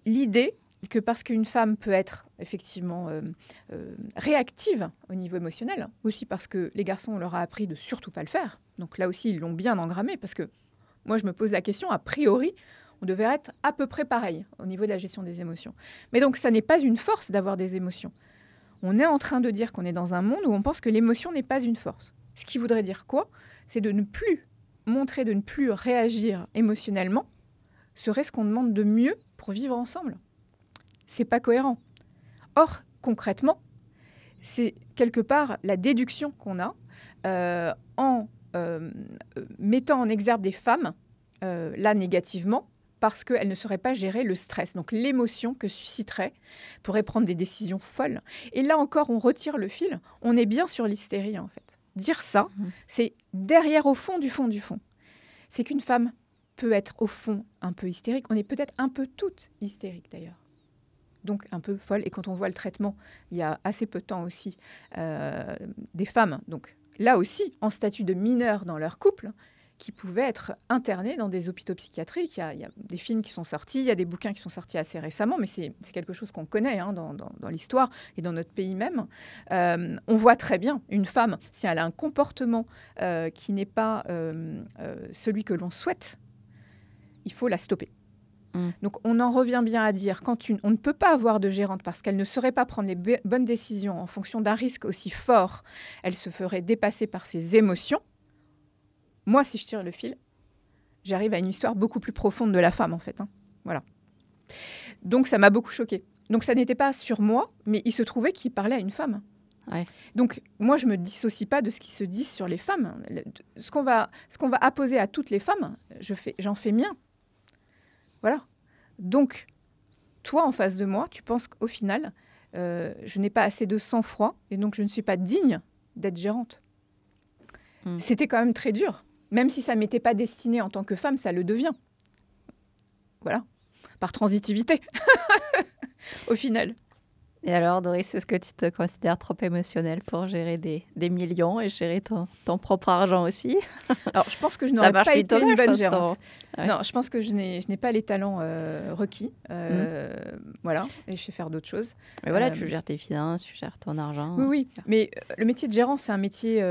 l'idée que parce qu'une femme peut être effectivement réactive au niveau émotionnel, aussi parce que les garçons, on leur a appris de surtout pas le faire. Donc là aussi, ils l'ont bien engrammé parce que moi, je me pose la question, a priori, on devait être à peu près pareil au niveau de la gestion des émotions. Mais donc, ça n'est pas une force d'avoir des émotions. On est en train de dire qu'on est dans un monde où on pense que l'émotion n'est pas une force. Ce qui voudrait dire quoi? C'est de ne plus montrer, de ne plus réagir émotionnellement, serait ce qu'on demande de mieux pour vivre ensemble. C'est pas cohérent. Or, concrètement, c'est quelque part la déduction qu'on a en mettant en exergue des femmes, là négativement, parce qu'elles ne sauraient pas gérer le stress, donc l'émotion que susciterait, pourrait prendre des décisions folles. Et là encore, on retire le fil, on est bien sur l'hystérie en fait. Dire ça, c'est derrière au fond du fond du fond. C'est qu'une femme peut être au fond un peu hystérique, on est peut-être un peu toutes hystériques d'ailleurs. Donc un peu folle. Et quand on voit le traitement, il y a assez peu de temps aussi, des femmes, donc là aussi, en statut de mineures dans leur couple, qui pouvaient être internées dans des hôpitaux psychiatriques. Il y a des films qui sont sortis, il y a des bouquins qui sont sortis assez récemment, mais c'est quelque chose qu'on connaît dans l'histoire et dans notre pays même. On voit très bien une femme, si elle a un comportement qui n'est pas celui que l'on souhaite, il faut la stopper. Donc on en revient bien à dire, on ne peut pas avoir de gérante parce qu'elle ne saurait pas prendre les bonnes décisions en fonction d'un risque aussi fort, elle se ferait dépasser par ses émotions. Moi, si je tire le fil, j'arrive à une histoire beaucoup plus profonde de la femme, en fait. Voilà. Donc, ça m'a beaucoup choquée. Donc, ça n'était pas sur moi, mais il se trouvait qu'il parlait à une femme. Ouais. Donc, moi, je ne me dissocie pas de ce qui se dit sur les femmes. Ce qu'on va apposer à toutes les femmes, j'en fais mien. Voilà. Donc, toi, en face de moi, tu penses qu'au final, je n'ai pas assez de sang-froid et donc je ne suis pas digne d'être gérante. C'était quand même très dur. Même si ça ne m'était pas destiné en tant que femme, ça le devient. Voilà. Par transitivité, au final. Et alors, Doris, est-ce que tu te considères trop émotionnelle pour gérer des millions et gérer ton propre argent aussi? Alors, je pense que je n'aurais pas été une bonne gérante. Ouais. Non, je pense que je n'ai pas les talents requis. Voilà, et je sais faire d'autres choses. Mais voilà, tu gères tes finances, tu gères ton argent. Oui. Mais le métier de gérant, c'est un métier...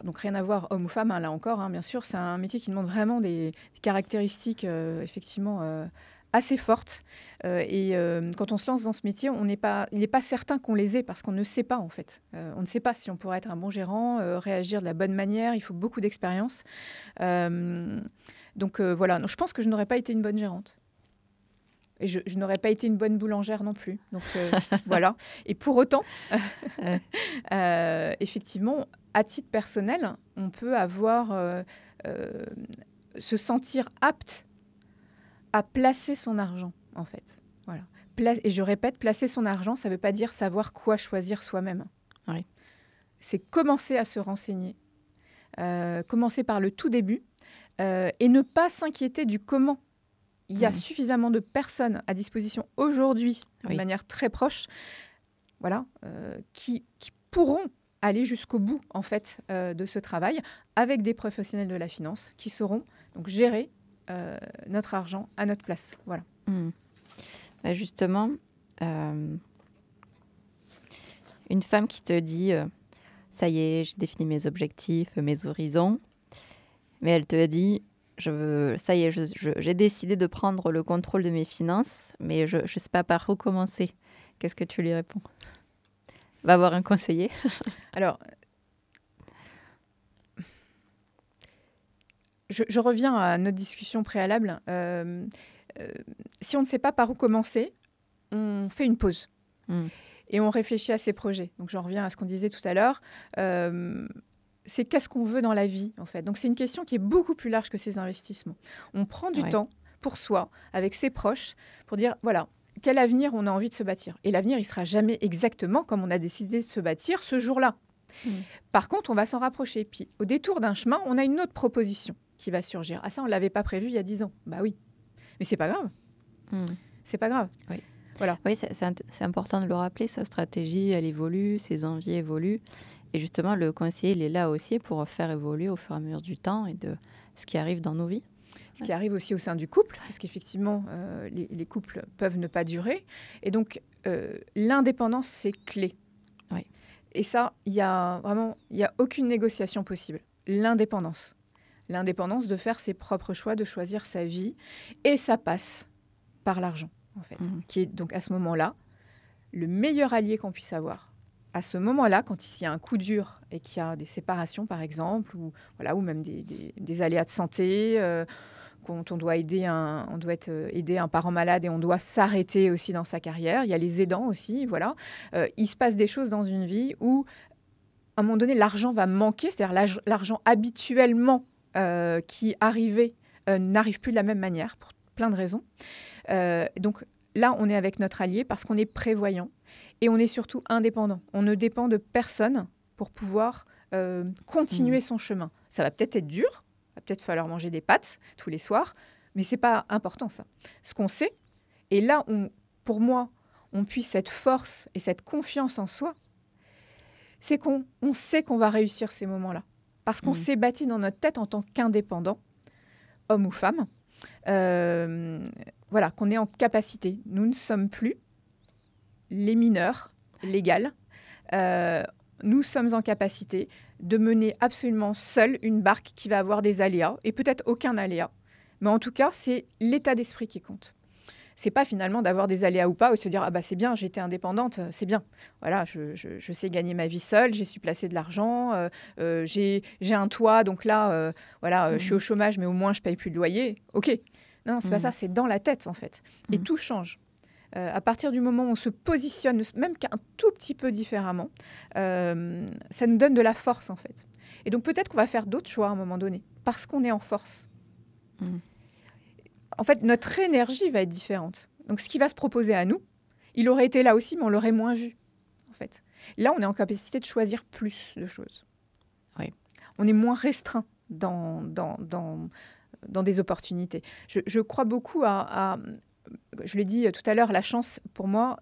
donc, rien à voir homme ou femme, là encore, bien sûr. C'est un métier qui demande vraiment des caractéristiques, effectivement... assez fortes. Quand on se lance dans ce métier, il n'est pas certain qu'on les ait parce qu'on ne sait pas, en fait. On ne sait pas si on pourrait être un bon gérant, réagir de la bonne manière. Il faut beaucoup d'expérience. Donc, voilà. Donc, je pense que je n'aurais pas été une bonne gérante. Et je n'aurais pas été une bonne boulangère non plus. Donc, voilà. Et pour autant, effectivement, à titre personnel, on peut avoir... se sentir apte à placer son argent, en fait. Voilà. Et je répète, placer son argent, ça ne veut pas dire savoir quoi choisir soi-même. Oui. C'est commencer à se renseigner, commencer par le tout début et ne pas s'inquiéter du comment. Il y a suffisamment de personnes à disposition aujourd'hui, de manière très proche, voilà, qui pourront aller jusqu'au bout en fait, de ce travail avec des professionnels de la finance qui sauront donc gérer notre argent à notre place. Voilà. Bah justement, une femme qui te dit ça y est, j'ai défini mes objectifs, mes horizons, mais elle te dit ça y est, j'ai décidé de prendre le contrôle de mes finances, mais je ne sais pas par où commencer. Qu'est-ce que tu lui réponds? Va voir un conseiller. Alors, je reviens à notre discussion préalable. Si on ne sait pas par où commencer, on fait une pause et on réfléchit à ses projets. Donc, j'en reviens à ce qu'on disait tout à l'heure. C'est qu'est-ce qu'on veut dans la vie, en fait. Donc, c'est une question qui est beaucoup plus large que ces investissements. On prend du temps pour soi, avec ses proches, pour dire, voilà, quel avenir on a envie de se bâtir. Et l'avenir, il ne sera jamais exactement comme on a décidé de se bâtir ce jour-là. Par contre, on va s'en rapprocher. Puis, au détour d'un chemin, on a une autre proposition qui va surgir. Ah, ça, on ne l'avait pas prévu il y a 10 ans. Bah oui. Mais c'est pas grave. C'est pas grave. Oui, voilà. Oui, c'est important de le rappeler. Sa stratégie, elle évolue, ses envies évoluent. Et justement, le conseiller, il est là aussi pour faire évoluer au fur et à mesure du temps et de ce qui arrive dans nos vies. Ce qui arrive aussi au sein du couple, parce qu'effectivement, les couples peuvent ne pas durer. Et donc, l'indépendance, c'est clé. Oui. Et ça, il y a aucune négociation possible. L'indépendance. L'indépendance de faire ses propres choix, de choisir sa vie. Et ça passe par l'argent, en fait, qui est donc à ce moment-là le meilleur allié qu'on puisse avoir. À ce moment-là, quand il y a un coup dur et qu'il y a des séparations, par exemple, ou même des aléas de santé, quand on doit aider un parent malade et on doit s'arrêter aussi dans sa carrière. Il y a les aidants aussi, voilà. Il se passe des choses dans une vie où, à un moment donné, l'argent va manquer, c'est-à-dire l'argent habituellement qui arrivait n'arrive plus de la même manière, pour plein de raisons. Donc là, on est avec notre allié parce qu'on est prévoyant. Et on est surtout indépendant. On ne dépend de personne pour pouvoir continuer son chemin. Ça va peut-être être dur, il va peut-être falloir manger des pâtes tous les soirs, mais ce n'est pas important ça. Ce qu'on sait, et là, pour moi, on puise cette force et cette confiance en soi, c'est qu'on sait qu'on va réussir ces moments-là. Parce qu'on s'est bâti dans notre tête en tant qu'indépendant, homme ou femme, voilà, qu'on est en capacité. Nous ne sommes plus les mineurs légales, nous sommes en capacité de mener absolument seul une barque qui va avoir des aléas, et peut-être aucun aléa. Mais en tout cas, c'est l'état d'esprit qui compte. C'est pas finalement d'avoir des aléas ou pas, ou de se dire « Ah bah c'est bien, j'ai été indépendante, c'est bien. Voilà, je sais gagner ma vie seule, j'ai su placer de l'argent, j'ai un toit, donc là, je suis au chômage, mais au moins je paye plus de loyer. » Ok. Non, c'est pas ça, c'est dans la tête en fait. Et tout change. À partir du moment où on se positionne, même qu'un tout petit peu différemment, ça nous donne de la force, en fait. Et donc, peut-être qu'on va faire d'autres choix à un moment donné, parce qu'on est en force. En fait, notre énergie va être différente. Donc, ce qui va se proposer à nous, il aurait été là aussi, mais on l'aurait moins vu, en fait. Là, on est en capacité de choisir plus de choses. Oui. On est moins restreint dans des opportunités. Je crois beaucoup à je l'ai dit tout à l'heure, la chance, pour moi,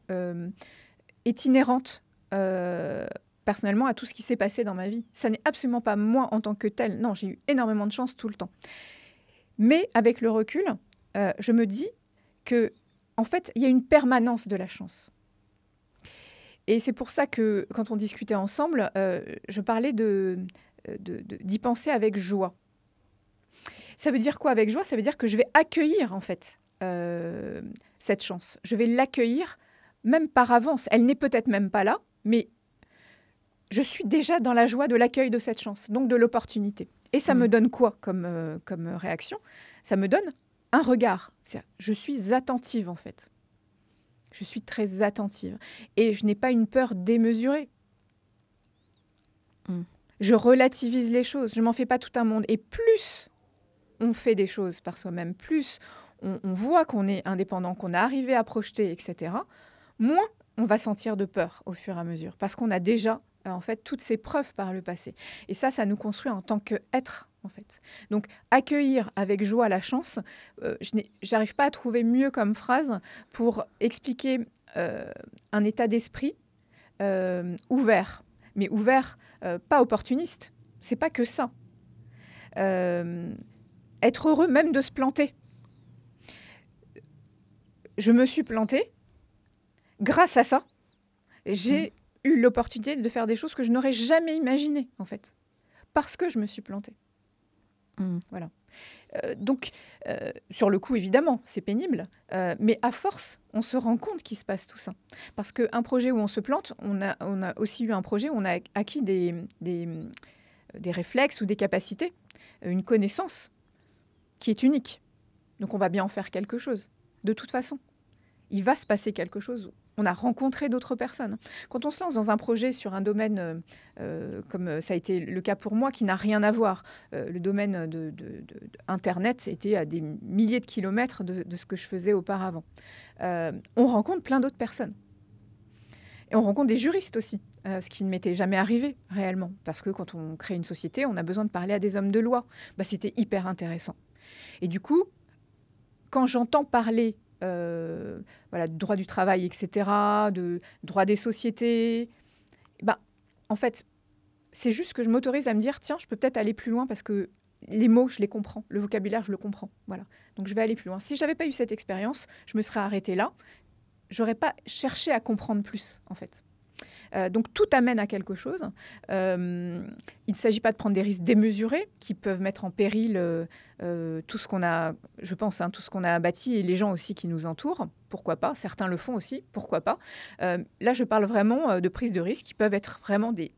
est inhérente personnellement à tout ce qui s'est passé dans ma vie. Ça n'est absolument pas moi en tant que telle. Non, j'ai eu énormément de chance tout le temps. Mais avec le recul, je me dis que, en fait, il y a une permanence de la chance. Et c'est pour ça que, quand on discutait ensemble, je parlais d'y penser avec joie. Ça veut dire quoi avec joie? Ça veut dire que je vais accueillir, en fait, cette chance. Je vais l'accueillir même par avance. Elle n'est peut-être même pas là, mais je suis déjà dans la joie de l'accueil de cette chance, donc de l'opportunité. Et ça me donne quoi comme réaction? Ça me donne un regard. Je suis attentive, en fait. Je suis très attentive. Et je n'ai pas une peur démesurée. Je relativise les choses. Je ne m'en fais pas tout un monde. Et plus on fait des choses par soi-même, plus on voit qu'on est indépendant, qu'on a arrivé à projeter, etc., moins on va sentir de peur au fur et à mesure, parce qu'on a déjà en fait toutes ces preuves par le passé. Et ça nous construit en tant qu'être, en fait. Donc accueillir avec joie la chance, j'arrive pas à trouver mieux comme phrase pour expliquer un état d'esprit ouvert, mais ouvert, pas opportuniste. C'est pas que ça. Être heureux même de se planter. Je me suis plantée. Grâce à ça, j'ai eu l'opportunité de faire des choses que je n'aurais jamais imaginées, en fait, parce que je me suis plantée. Voilà. Donc, sur le coup, évidemment, c'est pénible, mais à force, on se rend compte qu'il se passe tout ça. Parce qu'un projet où on se plante, on a aussi eu un projet où on a acquis des réflexes ou des capacités, une connaissance qui est unique. Donc, on va bien en faire quelque chose, de toute façon. Il va se passer quelque chose. On a rencontré d'autres personnes. Quand on se lance dans un projet sur un domaine, comme ça a été le cas pour moi, qui n'a rien à voir, le domaine de Internet était à des milliers de kilomètres de ce que je faisais auparavant. On rencontre plein d'autres personnes. Et on rencontre des juristes aussi, ce qui ne m'était jamais arrivé réellement. Parce que quand on crée une société, on a besoin de parler à des hommes de loi. C'était hyper intéressant. Et du coup, quand j'entends parler de droit du travail, etc., de droit des sociétés, en fait, c'est juste que je m'autorise à me dire, tiens, je peux peut-être aller plus loin parce que les mots, je les comprends, le vocabulaire, je le comprends. Voilà. Donc, je vais aller plus loin. Si je n'avais pas eu cette expérience, je me serais arrêtée là. Je n'aurais pas cherché à comprendre plus, en fait. Donc, tout amène à quelque chose. Il ne s'agit pas de prendre des risques démesurés qui peuvent mettre en péril tout ce qu'on a, je pense, tout ce qu'on a bâti et les gens aussi qui nous entourent. Pourquoi pas? Certains le font aussi. Pourquoi pas? Là, je parle vraiment de prises de risques qui peuvent être vraiment des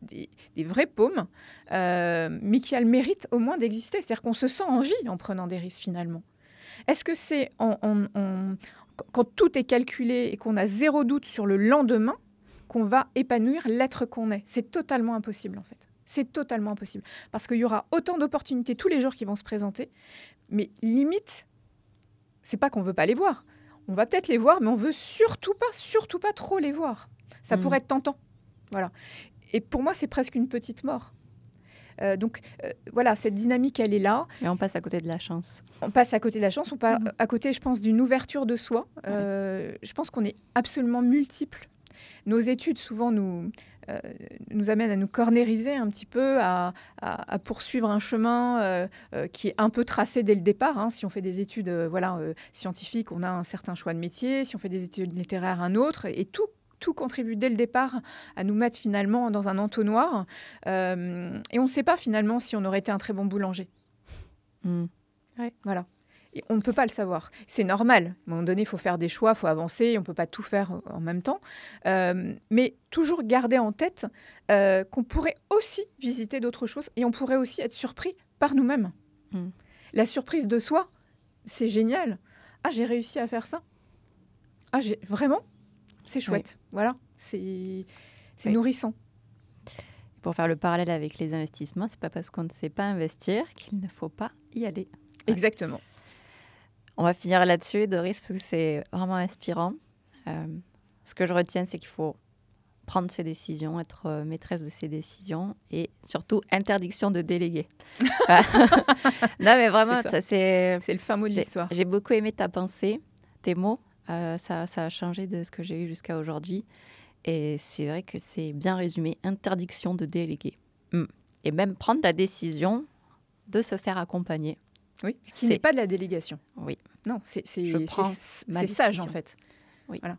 vraies paumes, mais qui a le mérite au moins d'exister. C'est-à-dire qu'on se sent en vie en prenant des risques, finalement. Est-ce que c'est quand tout est calculé et qu'on a zéro doute sur le lendemain qu'on va épanouir l'être qu'on est? C'est totalement impossible, en fait. C'est totalement impossible. Parce qu'il y aura autant d'opportunités tous les jours qui vont se présenter, mais limite, c'est pas qu'on veut pas les voir. On va peut-être les voir, mais on veut surtout pas trop les voir. Ça pourrait être tentant. Voilà. Et pour moi, c'est presque une petite mort. Donc, voilà, cette dynamique, elle est là. Et on passe à côté de la chance. On passe à côté de la chance, on passe à côté, je pense, d'une ouverture de soi. Je pense qu'on est absolument multiples. Nos études, souvent, nous amènent à nous cornériser un petit peu, à poursuivre un chemin qui est un peu tracé dès le départ. Si on fait des études scientifiques, on a un certain choix de métier. Si on fait des études littéraires, un autre. Et tout contribue dès le départ à nous mettre finalement dans un entonnoir. Et on ne sait pas finalement si on aurait été un très bon boulanger. Ouais. Voilà. Et on ne peut pas le savoir. C'est normal. À un moment donné, il faut faire des choix, il faut avancer. On ne peut pas tout faire en même temps. Mais toujours garder en tête qu'on pourrait aussi visiter d'autres choses et on pourrait aussi être surpris par nous-mêmes. La surprise de soi, c'est génial. Ah, j'ai réussi à faire ça. Ah, vraiment, c'est chouette. Oui. Voilà, c'est nourrissant. Pour faire le parallèle avec les investissements, c'est pas parce qu'on ne sait pas investir qu'il ne faut pas y aller. Exactement. On va finir là-dessus, Doris, parce que c'est vraiment inspirant. Ce que je retiens, c'est qu'il faut prendre ses décisions, être maîtresse de ses décisions et surtout interdiction de déléguer. Non, mais vraiment, c'est le fin mot de l'histoire. J'ai beaucoup aimé ta pensée, tes mots. Ça a changé de ce que j'ai eu jusqu'à aujourd'hui. Et c'est vrai que c'est bien résumé, interdiction de déléguer. Et même prendre la décision de se faire accompagner. Oui, ce qui n'est pas de la délégation. Oui. Non, c'est sage en fait. Oui. Voilà.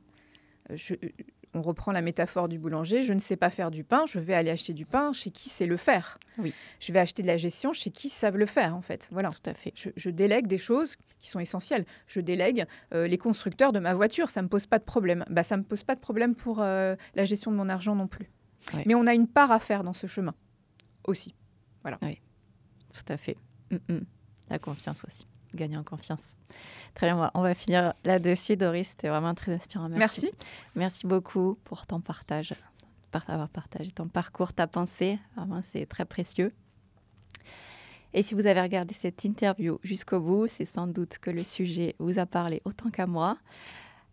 On reprend la métaphore du boulanger. Je ne sais pas faire du pain, je vais aller acheter du pain chez qui sait le faire. Oui. Je vais acheter de la gestion chez qui savent le faire en fait. Voilà. Tout à fait. Je délègue des choses qui sont essentielles. Je délègue les constructeurs de ma voiture, ça ne me pose pas de problème. Ça ne me pose pas de problème pour la gestion de mon argent non plus. Oui. Mais on a une part à faire dans ce chemin aussi. Voilà. Oui, tout à fait. La confiance aussi. Gagner en confiance. Très bien, on va finir là-dessus, Doris. C'était vraiment très inspirant. Merci. Merci beaucoup pour ton partage, avoir partagé ton parcours, ta pensée. Vraiment, c'est très précieux. Et si vous avez regardé cette interview jusqu'au bout, c'est sans doute que le sujet vous a parlé autant qu'à moi.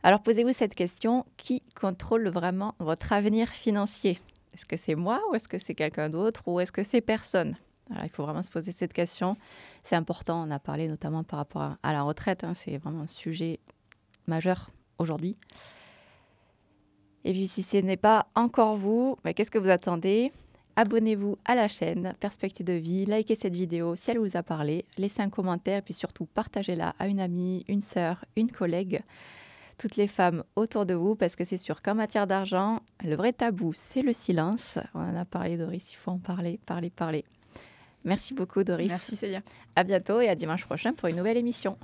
Alors posez-vous cette question, qui contrôle vraiment votre avenir financier? Est-ce que c'est moi ou est-ce que c'est quelqu'un d'autre ou est-ce que c'est personne? Alors, il faut vraiment se poser cette question. C'est important, on a parlé notamment par rapport à la retraite, hein, c'est vraiment un sujet majeur aujourd'hui. Et puis si ce n'est pas encore vous, qu'est-ce que vous attendez? Abonnez-vous à la chaîne Perspective de vie, likez cette vidéo si elle vous a parlé, laissez un commentaire et puis surtout partagez-la à une amie, une sœur, une collègue, toutes les femmes autour de vous, parce que c'est sûr qu'en matière d'argent, le vrai tabou, c'est le silence. On en a parlé, Doris, il faut en parler, parler. Merci beaucoup, Doris. Merci, Célia. À bientôt et à dimanche prochain pour une nouvelle émission.